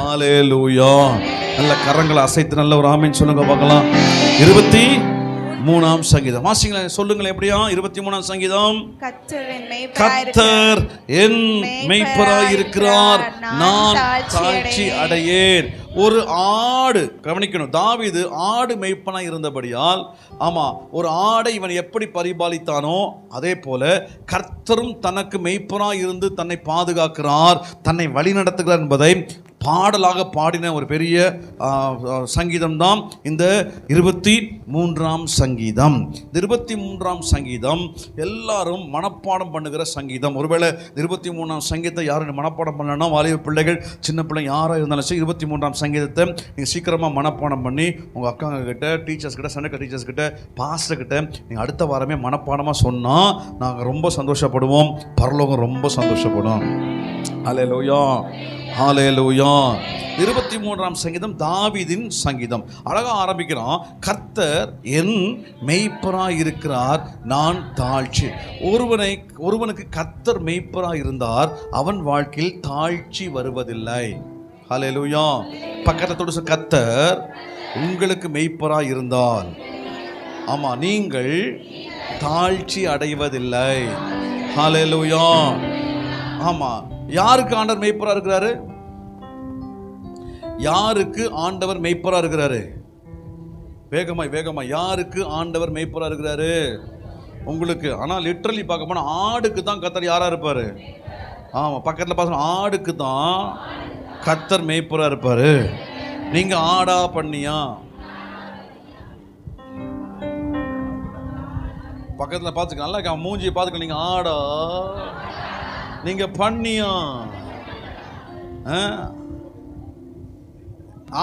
அல்லேலூயா. நல்ல கரங்களை அசைத்து நல்ல ஒரு ஆமீன் சொல்லுங்க பார்க்கலாம். 23ஆம் சங்கீதம் வாசிங்களேன், சொல்லுங்களேன். எப்படியா 23ஆம் சங்கீதம்? கர்த்தர் என் மெய்ப்பராய் இருக்கிறார், நான் தாழ்ச்சி அடையேன். ஒரு ஆடு, கவனிக்கணும், தாவீது ஆடு மெய்ப்பனாய் இருந்தபடியால், ஆமா, ஒரு ஆடை இவன் எப்படி பரிபாலித்தானோ அதே போல கர்த்தரும் தனக்கு மெய்ப்பனாய் இருந்து தன்னை பாதுகாக்கிறார், தன்னை வழி நடத்துகிறார் என்பதை பாடலாக பாடின ஒரு பெரிய சங்கீதம் தான் இந்த 23ஆம் சங்கீதம். இந்த 23ஆம் சங்கீதம் எல்லாரும் மனப்பாடம் பண்ணுகிற சங்கீதம். ஒருவேளை 23ஆம் சங்கீதத்தை யாரும் மனப்பாடம் பண்ணலன்னா, வாலிப பிள்ளைகள், சின்ன பிள்ளைங்க யாராக இருந்தாலும் சரி, 23ஆம் சங்கீதத்தை நீங்கள் சீக்கிரமாக மனப்பாடம் பண்ணி உங்கள் அக்காங்க கிட்ட, டீச்சர்ஸ் கிட்ட, சண்டே டீச்சர்ஸ் கிட்ட, பாஸ்டர் கிட்ட நீங்கள் அடுத்த வாரமே மனப்பாடமாக சொன்னால் நாங்கள் ரொம்ப சந்தோஷப்படுவோம், பரலோகம் ரொம்ப சந்தோஷப்படும். ஹல்லேலூயா, ஹல்லேலூயா. 23ஆம் சங்கீதம் தாவீதின் சங்கீதம். அழகா ஆரம்பிக்கிறான், கர்த்தர் என் மெய்ப்பராய் இருக்கிறார், நான் தாழ்ச்சி. ஒருவனுக்கு கர்த்தர் மெய்ப்பராய் இருந்தார், அவன் வாழ்க்கையில் தாழ்ச்சி வருவதில்லை. ஹல்லேலூயா. பக்கத்தோடு கர்த்தர் உங்களுக்கு மெய்ப்பராய் இருந்தால், ஆமா, நீங்கள் தாழ்ச்சி அடைவதில்லை. ஹல்லேலூயா. ஆமா, யாருக்கு ஆண்டவர் மெய்ப்பரா இருக்கிறாரு? யாருக்கு ஆண்டவர் மெய்ப்பரா இருக்கிறாரு? வேகமா, யாருக்கு ஆண்டவர் மெய்ப்பரா இருக்கிறாரு? உங்களுக்கு. ஆனால் லிட்டரலி பார்க்க போனா ஆடுக்கு தான் கர்த்தர் யாரா இருப்பாரு? ஆமா, பக்கத்தில் பார்த்து ஆடுக்கு தான் கர்த்தர் மெய்ப்பரா இருப்பாரு. நீங்க ஆடா பண்ணியா? பக்கத்தில் பார்த்துக்க, நல்லா மூஞ்சியை பார்த்துக்க. நீங்க ஆடா, நீங்க பண்ணியா?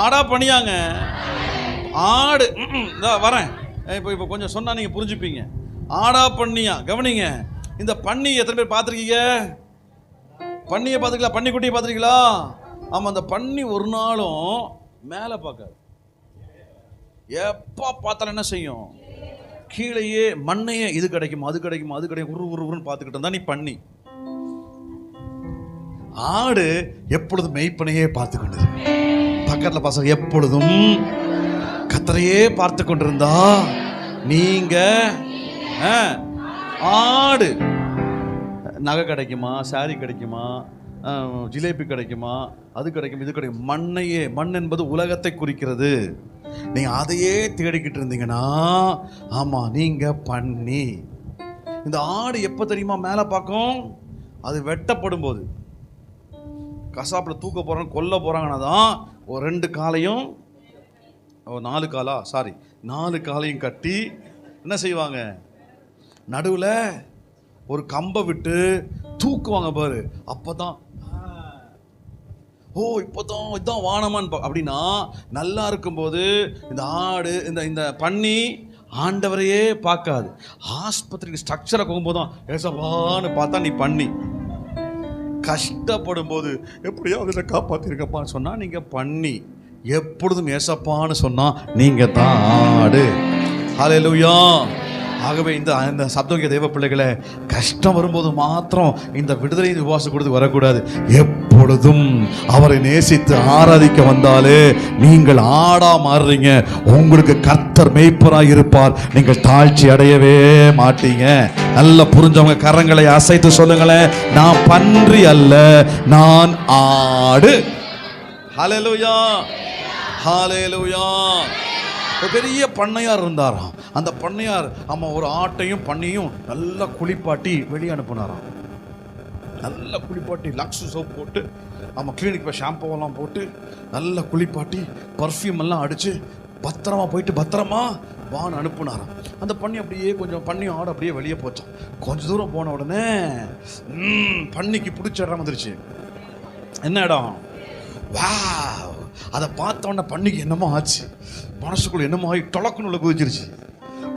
ஆடா பண்ணியாங்க? ஆடு வரேன் இப்போ கொஞ்சம் சொன்னா நீங்க புரிஞ்சுப்பீங்க. ஆடா பண்ணியா? கவனிங்க, இந்த பண்ணி எத்தனை பேர் பார்த்துருக்கீங்க? பண்ணியை பார்த்துக்கலாம், பன்னிக்குட்டியை பார்த்துருக்கீங்களா? ஆமா, அந்த பண்ணி ஒரு நாளும் மேலே பார்க்காது. எப்போ பார்த்தாலும் என்ன செய்யும்? கீழேயே மண்ணையே, இது கிடைக்குமா அது கிடைக்குமா அது கிடைக்கும், உருன்னு பார்த்துக்கிட்டு இருந்தா நீ பண்ணி. ஆடு எப்பொழுதும் மெய்ப்பனையே பார்த்து கொண்டிருக்கும். பக்கத்தில் பசங்க எப்பொழுதும் கர்த்தரையே பார்த்து கொண்டிருந்தா நீங்க ஆடு. நகை கிடைக்குமா, சாரி கிடைக்குமா, ஜிலேபி கிடைக்குமா, அது கிடைக்கும், இது கிடைக்கும். மண்ணையே, மண் என்பது உலகத்தை குறிக்கிறது. நீங்க அதையே தேடிக்கிட்டு இருந்தீங்கன்னா, ஆமா, நீங்க பண்ணி. இந்த ஆடு எப்ப தெரியுமா மேலே பார்க்கும்? அது வெட்டப்படும் போது. கசாப்பில் தூக்க போகிறாங்க, கொல்ல போகிறாங்கன்னா தான் ஒரு 2 காலையும் 4 காலையும் கட்டி என்ன செய்வாங்க? நடுவில் ஒரு கம்பை விட்டு தூக்குவாங்க பாரு. அப்போ தான் இப்போதான் இதுதான் வானமான் அப்படின்னா, நல்லா இருக்கும்போது இந்த ஆடு, இந்த பண்ணி ஆண்டவரையே பார்க்காது. ஆஸ்பத்திரிக்கு ஸ்ட்ரக்சரை போகும்போது தான் ஏசப்பான்னு பார்த்தா நீ பண்ணி. கஷ்டப்படும் போது எப்படியோ அதில் காப்பாற்றிருக்கப்பான்னு சொன்னால் நீங்கள் பண்ணி. எப்பொழுதும் ஏசப்பான்னு சொன்னால் நீங்கள் தான் ஆடு. ஹல்லேலூயா. ஆகவே இந்த சப்தோக்கிய தேவ பிள்ளைகளை, கஷ்டம் வரும்போது மாத்திரம் இந்த விடுதலை உபவாசம் கொடுத்து வரக்கூடாது. எப்பொழுதும் அவரை நேசித்து ஆராதிக்க வந்தாலே நீங்கள் ஆடா மாறுறீங்க. உங்களுக்கு கர்த்தர் மெய்ப்பராய் இருப்பார், நீங்கள் தாழ்ச்சி அடையவே மாட்டீங்க. நல்லா புரிஞ்சவங்க கரங்களை அசைத்து சொல்லுங்களேன், நான் பன்றி அல்ல, நான் ஆடு. ஹல்லேலூயா, ஹல்லேலூயா. பெரிய பண்ணையார் இருந்தாராம். அந்த பண்ணையார் ஒரு ஆட்டையும் பண்ணியும் நல்லா குளிப்பாட்டி வெளியே அனுப்புனாராம். நல்லா குளிப்பாட்டி லக்ஸ் சோப் போட்டு, கிளினிக் போய் ஷாம்புவெல்லாம் போட்டு நல்லா குளிப்பாட்டி பர்ஃப்யூம் எல்லாம் அடித்து பத்திரமா போயிட்டு பத்திரமா வான்னு அனுப்புனாராம். அந்த பண்ணி அப்படியே கொஞ்சம் பண்ணி ஆடு அப்படியே வெளியே போச்சான். கொஞ்சம் தூரம் போன உடனே பண்ணிக்கு பிடிச்ச இடம் வந்துருச்சு. என்ன இடம்? வா! அதை பார்த்த உடனே பண்ணிக்கு என்னமோ ஆச்சு. மனசுக்குள்ள என்னமோ ஆகி டொலக்குன்னு உள்ள குதிச்சிருச்சு.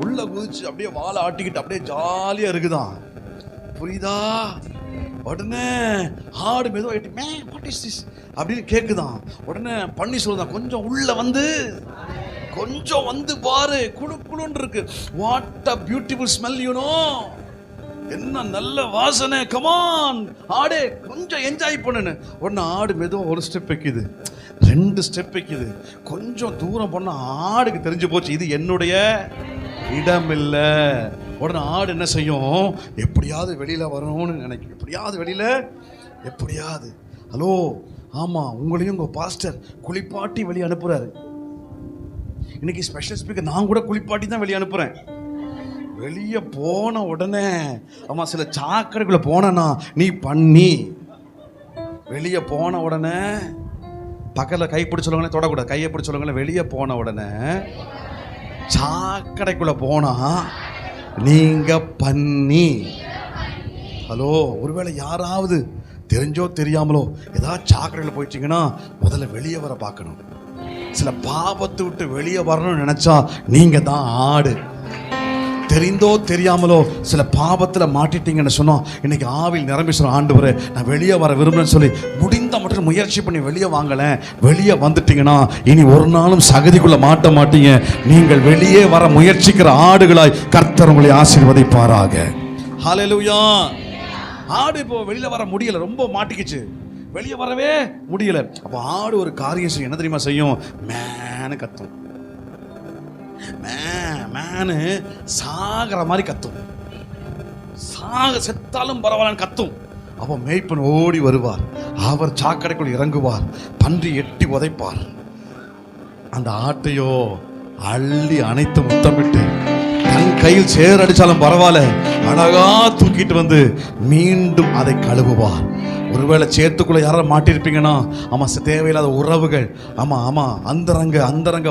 உள்ள குதிச்சு அப்படியே வாழை ஆட்டிக்கிட்டு அப்படியே ஜாலியாக இருக்குதான். புரியுதா? உடனே ஆடு மெதுவாகிட்டு வாட் இஸ் திஸ் அப்படின்னு கேட்குதான். உடனே பண்ணி சொல்லுதான், கொஞ்சம் உள்ள வந்து பாரு, குழுன்னு இருக்கு. What a beautiful smell, you know. என்ன நல்ல வாசனை, கமான் ஆடே, கொஞ்சம் என்ஜாய் பண்ணுன்னு. உடனே ஆடு மெதுவாக ஒரு ஸ்டெப் வைக்குது. 2 ஸ்டெப் வைக்குது. கொஞ்சம் தூரம் போனா ஆடுக்கு தெரிஞ்சு போச்சு இது என்னுடைய இடம் இல்லை. உடனே ஆடு என்ன செய்யும், எப்படியாவது வெளியில வரணும்னு நினைக்கும். எப்படியாவது ஹலோ, ஆமா, உங்களையும் உங்க பாஸ்டர் குளிப்பாட்டி வெளியே அனுப்புறாரு. இன்னைக்கு ஸ்பெஷல் ஸ்பீக்கர் நான் கூட குளிப்பாட்டி தான் வெளியே அனுப்புறேன். வெளியே போன உடனே ஆமா, சில சாக்கடைக்குள்ள போனா நீ பண்ணி வெளியே போன உடனே பக்கத்தில் கை பிடிச்ச சொல்லுங்களேன், தொடக்கூடாது, கையை பிடிச்ச சொல்லுங்களேன். வெளியே போன உடனே சாக்கடைக்குள்ள போனா நீங்க பண்ணி. ஹலோ, ஒருவேளை யாராவது தெரிஞ்சோ தெரியாமலோ ஏதாவது சாக்கடையில் போயிட்டீங்கன்னா முதல்ல வெளியே வர பார்க்கணும். சில பாவத்தை விட்டு வெளியே வரணும்னு நினைச்சா நீங்க தான் ஆடு. தெரிந்தோ தெரியாமலோ சில பாவத்தில் மாட்டிட்டீங்கன்னு சொன்னோம். இன்னைக்கு ஆவில் நிரம்பி சொல்ல, ஆண்டவரே நான் வெளியே வர விரும்புறேன்னு சொல்லி முடிந்த மட்டும் முயற்சி பண்ணி வெளியே வாங்கலேன். வெளியே வந்துட்டீங்கன்னா இனி ஒரு நாளும் சகதிக்குள்ள மாட்ட மாட்டீங்க. நீங்கள் வெளியே வர முயற்சிக்கிற ஆடுகளாய் கர்த்தர் உங்களை ஆசீர்வதிப்பாராக. ஹல்லேலூயா. ஆடு இப்போ வெளியில வர முடியல, ரொம்ப மாட்டிக்கிச்சு, வெளியே வரவே முடியல. அப்போ ஆடு ஒரு காரியம் செய்யும். என்ன தெரியுமா செய்யும்? மேனு கத்தும். மேனு சாகிற மாதிரி கத்தும். செத்தாலும் பரவாயில்லன்னு கத்தும். அப்போ மேய்ப்பன் ஓடி வருவார். அவர் சாக்கடைக்குள் இறங்குவார். பன்றி எட்டி உதைப்பார். அந்த ஆட்டையோ அள்ளி அணைத்து முத்தமிட்டு தன் கையில் சேர் அடிச்சாலும் பரவாயில்ல அழகா தூக்கிட்டு வந்து மீண்டும் அதை கழுவுவார். ஒருவேளை சேத்துக்குள்ள யாரும் மாட்டிருப்பீங்கன்னா ஆமா, தேவையில்லாத உறவுகள், ஆமா ஆமா, அந்தரங்க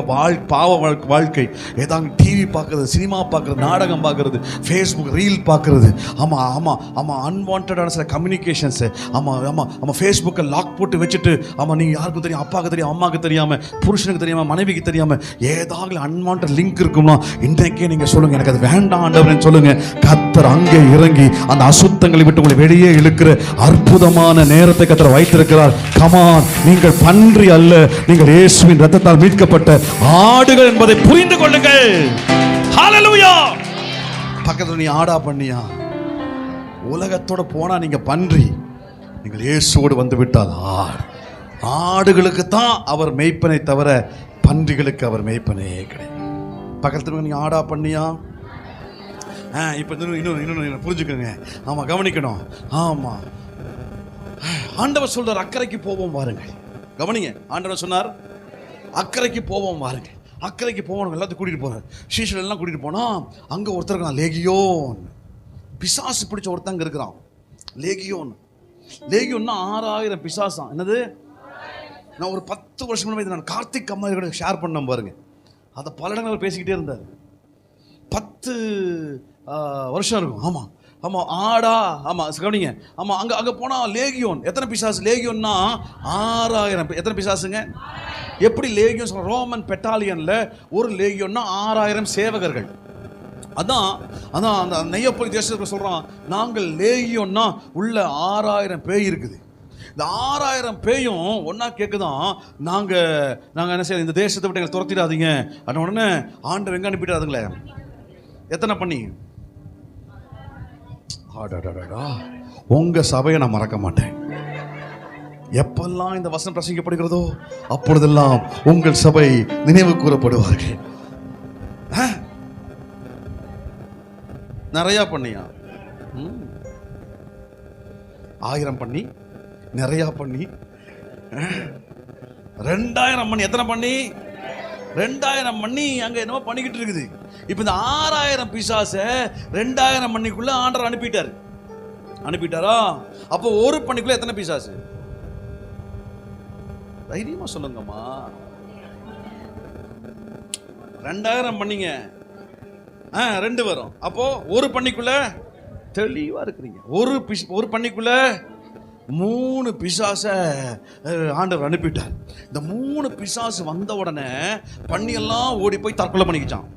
பாவ வாழ்க்கை, ஏதாவது டிவி பார்க்கறது, சினிமா பார்க்கறது, நாடகம் பார்க்கறது, ஃபேஸ்புக் ரீல் பார்க்கறது, ஆமா ஆமா ஆமா, அன்வான்டான சில கம்யூனிகேஷன்ஸ், ஆமா ஆமா ஆமா, ஃபேஸ்புக்கை லாக் போட்டு வச்சுட்டு, ஆமா, நீங்க யாருக்கும் தெரியும், அப்பாவுக்கு தெரியும், அம்மாவுக்கு தெரியாம, புருஷனுக்கு தெரியாம, மனைவிக்கு தெரியாம ஏதாவது அன்வான்ட் லிங்க் இருக்கும்னா இன்றைக்கே நீங்க சொல்லுங்க, எனக்கு அது வேண்டாம் ஆண்டவரேன்னு சொல்லுங்க. கர்த்தர் அங்கே இறங்கி அந்த அசுத்தங்களை விட்டு உங்களை வெளியே இழுக்கிற அற்புதமான நேரத்தை கர்த்தர் வைத்திருக்கிறார். கமான், நீங்கள் பன்றி அல்ல, நீங்கள் இயேசுவின் இரத்தத்தால் மீட்கப்பட்ட ஆடுகள் என்பதை புரிந்து கொள்ளுங்கள். ஹல்லேலூயா. பக்கத்துல நீ ஆடா பண்ணியா? உலகத்தோட போனா நீங்க பன்றி, நீங்கள் இயேசுவோடு வந்து விட்டால் ஆடுகளுக்கு தான் அவர் மேய்ப்பனை தவிர பன்றிகளுக்கு அவர் மேய்ப்பனே கிடையாது. பக்கத்துல நீங்க ஆடா பண்ணியா? இப்போ இன்னொன்று புரிஞ்சுக்கோங்க. ஆமாம், கவனிக்கணும். ஆமாம், ஆண்டவர் சொல்றார் அக்கறைக்கு போவோம் வாருங்கள். கவனிங்க, ஆண்டவர் சொன்னார் அக்கறைக்கு போவோம் வாருங்கள். அக்கறைக்கு போவோம், எல்லாத்தையும் கூட்டிகிட்டு போகிறார். சீஷர்கள் எல்லாம் கூட்டிகிட்டு போனால் அங்கே ஒருத்தர் இருக்கான், லேகியோன். பிசாசு பிடிச்ச ஒருத்தங்க இருக்கிறான், லேகியோன்னா 6000 பிசாசான். என்னது? நான் ஒரு 10 வருஷம் முன்னாடி நான் கார்த்திக் அம்மா கூட ஷேர் பண்ண பாருங்க. அதை பல இடங்கள் பேசிக்கிட்டே இருந்தார். 10 வருஷம் இருக்கும். ஆமாம் ஆமாம், ஆடா, ஆமாம், கவனிங்க. ஆமாம், அங்கே போனால் லேகியோன். எத்தனை பிசாசு? லேகியோன்னா 6000. எத்தனை பிசாசுங்க? எப்படி லேகியோன் சொல்ற? ரோமன் பெட்டாலியனில் ஒரு லேகியோன்னா 6000 சேவகர்கள். அதான் அந்த நெய்யப்பொலி தேசத்துக்கு சொல்கிறான், நாங்கள் லேகியோன்னா உள்ள 6000 பேய் இருக்குது. இந்த 6000 பேயும் ஒன்றா கேட்குதான், நாங்கள் என்ன செய்ய, இந்த தேசத்தை விட்டு எங்களை துரத்திடாதீங்க. அது உடனே ஆண்டவர் எங்கே அனுப்பிட்டாதுங்களே? எத்தனை பண்ணி? உங்க சபையை நான் மறக்க மாட்டேன். எப்பெல்லாம் இந்த வசனம் பிரசங்கிக்கப்படுகிறதோ அப்பொழுதெல்லாம் உங்கள் சபை நினைவு கூறப்படுவார்கள். நிறைய பண்ணியா? 1000 பண்ணி, நிறைய பண்ணி, 2000 பண்ணி. எத்தனை பண்ணி? 2000 பண்ணி அங்க என்னவோ பண்ணிக்கிட்டு இருக்குது. இப்ப இந்த 6000 பிசாசை 2000 மணிக்குள்ள ஆண்டவர் அனுப்பிட்டாரா? அப்போ ஒரு பண்ணிக்குள்ள எத்தனை பிசாசு? தைரியமா சொல்லுங்கம்மா. 2000 பண்ணீங்க, 2 வரும். அப்போ ஒரு பண்ணிக்குள்ள தெளிவா இருக்கிறீங்க. ஒரு பண்ணிக்குள்ள 3 பிசாசை ஆண்டவர் அனுப்பிட்டார். இந்த 3 பிசாசு வந்த உடனே பண்ணியெல்லாம் ஓடி போய் தற்கொலை பண்ணிக்கிச்சான்.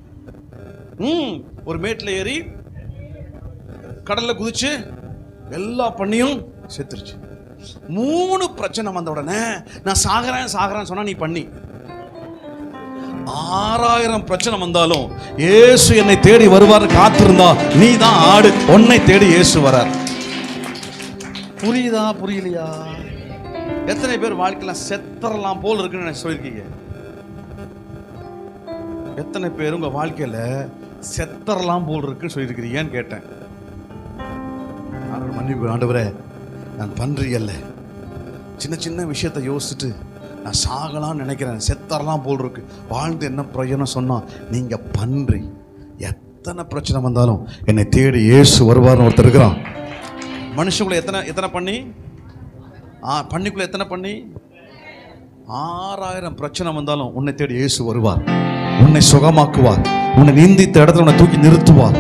ஒரு மேட்டில் ஏறி கடல்ல குதிச்சு எல்லா பண்ணியும் செத்துருச்சு. 3 பிரச்சனை வந்த உடனே நான் சாகிறேன் சொன்னா நீ பண்ணி. 6000 பிரச்சனை வந்தாலும் இயேசு என்னை தேடி வருவார் காத்திருந்தா நீ தான் ஆடு. உன்னை தேடி இயேசு வரார். புரியுதா? புரியலையா?
எத்தனை பேர் வாழ்க்கையில செத்தரலாம் போல் இருக்குன்னு சொல்லியிருக்கீங்க? எத்தனை பேர் உங்க வாழ்க்கையில செத்தரலாம் போல் இருக்குன்னு சொல்லியிருக்கிறீங்கன்னு கேட்டேன். மன்னிப்பு ஆண்டவரே, நான் பன்றி அல்ல. சின்ன சின்ன விஷயத்தை யோசிச்சுட்டு நான் சாகலாம்னு நினைக்கிறேன், செத்தரலாம் போல் இருக்கு, வாழ்ந்து என்ன பிரயோஜனம் சொன்னா நீங்க பன்றி. எத்தனை பிரச்சனை வந்தாலும் என்னை தேடி இயேசு வருவார்னு ஒருத்தர் இருக்கிறான். மனுஷங்களுக்குள்ள எத்தனை பண்ணி, பண்ணிக்குள்ள எத்தனை பண்ணி, 6000 பிரச்சனை வந்தாலும் உன்னை தேடி இயேசு வருவார், உன்னை சுகமாக்குவார், உன்னை நிந்தித்த இடத்துல உன்னை தூக்கி நிறுத்துவார்.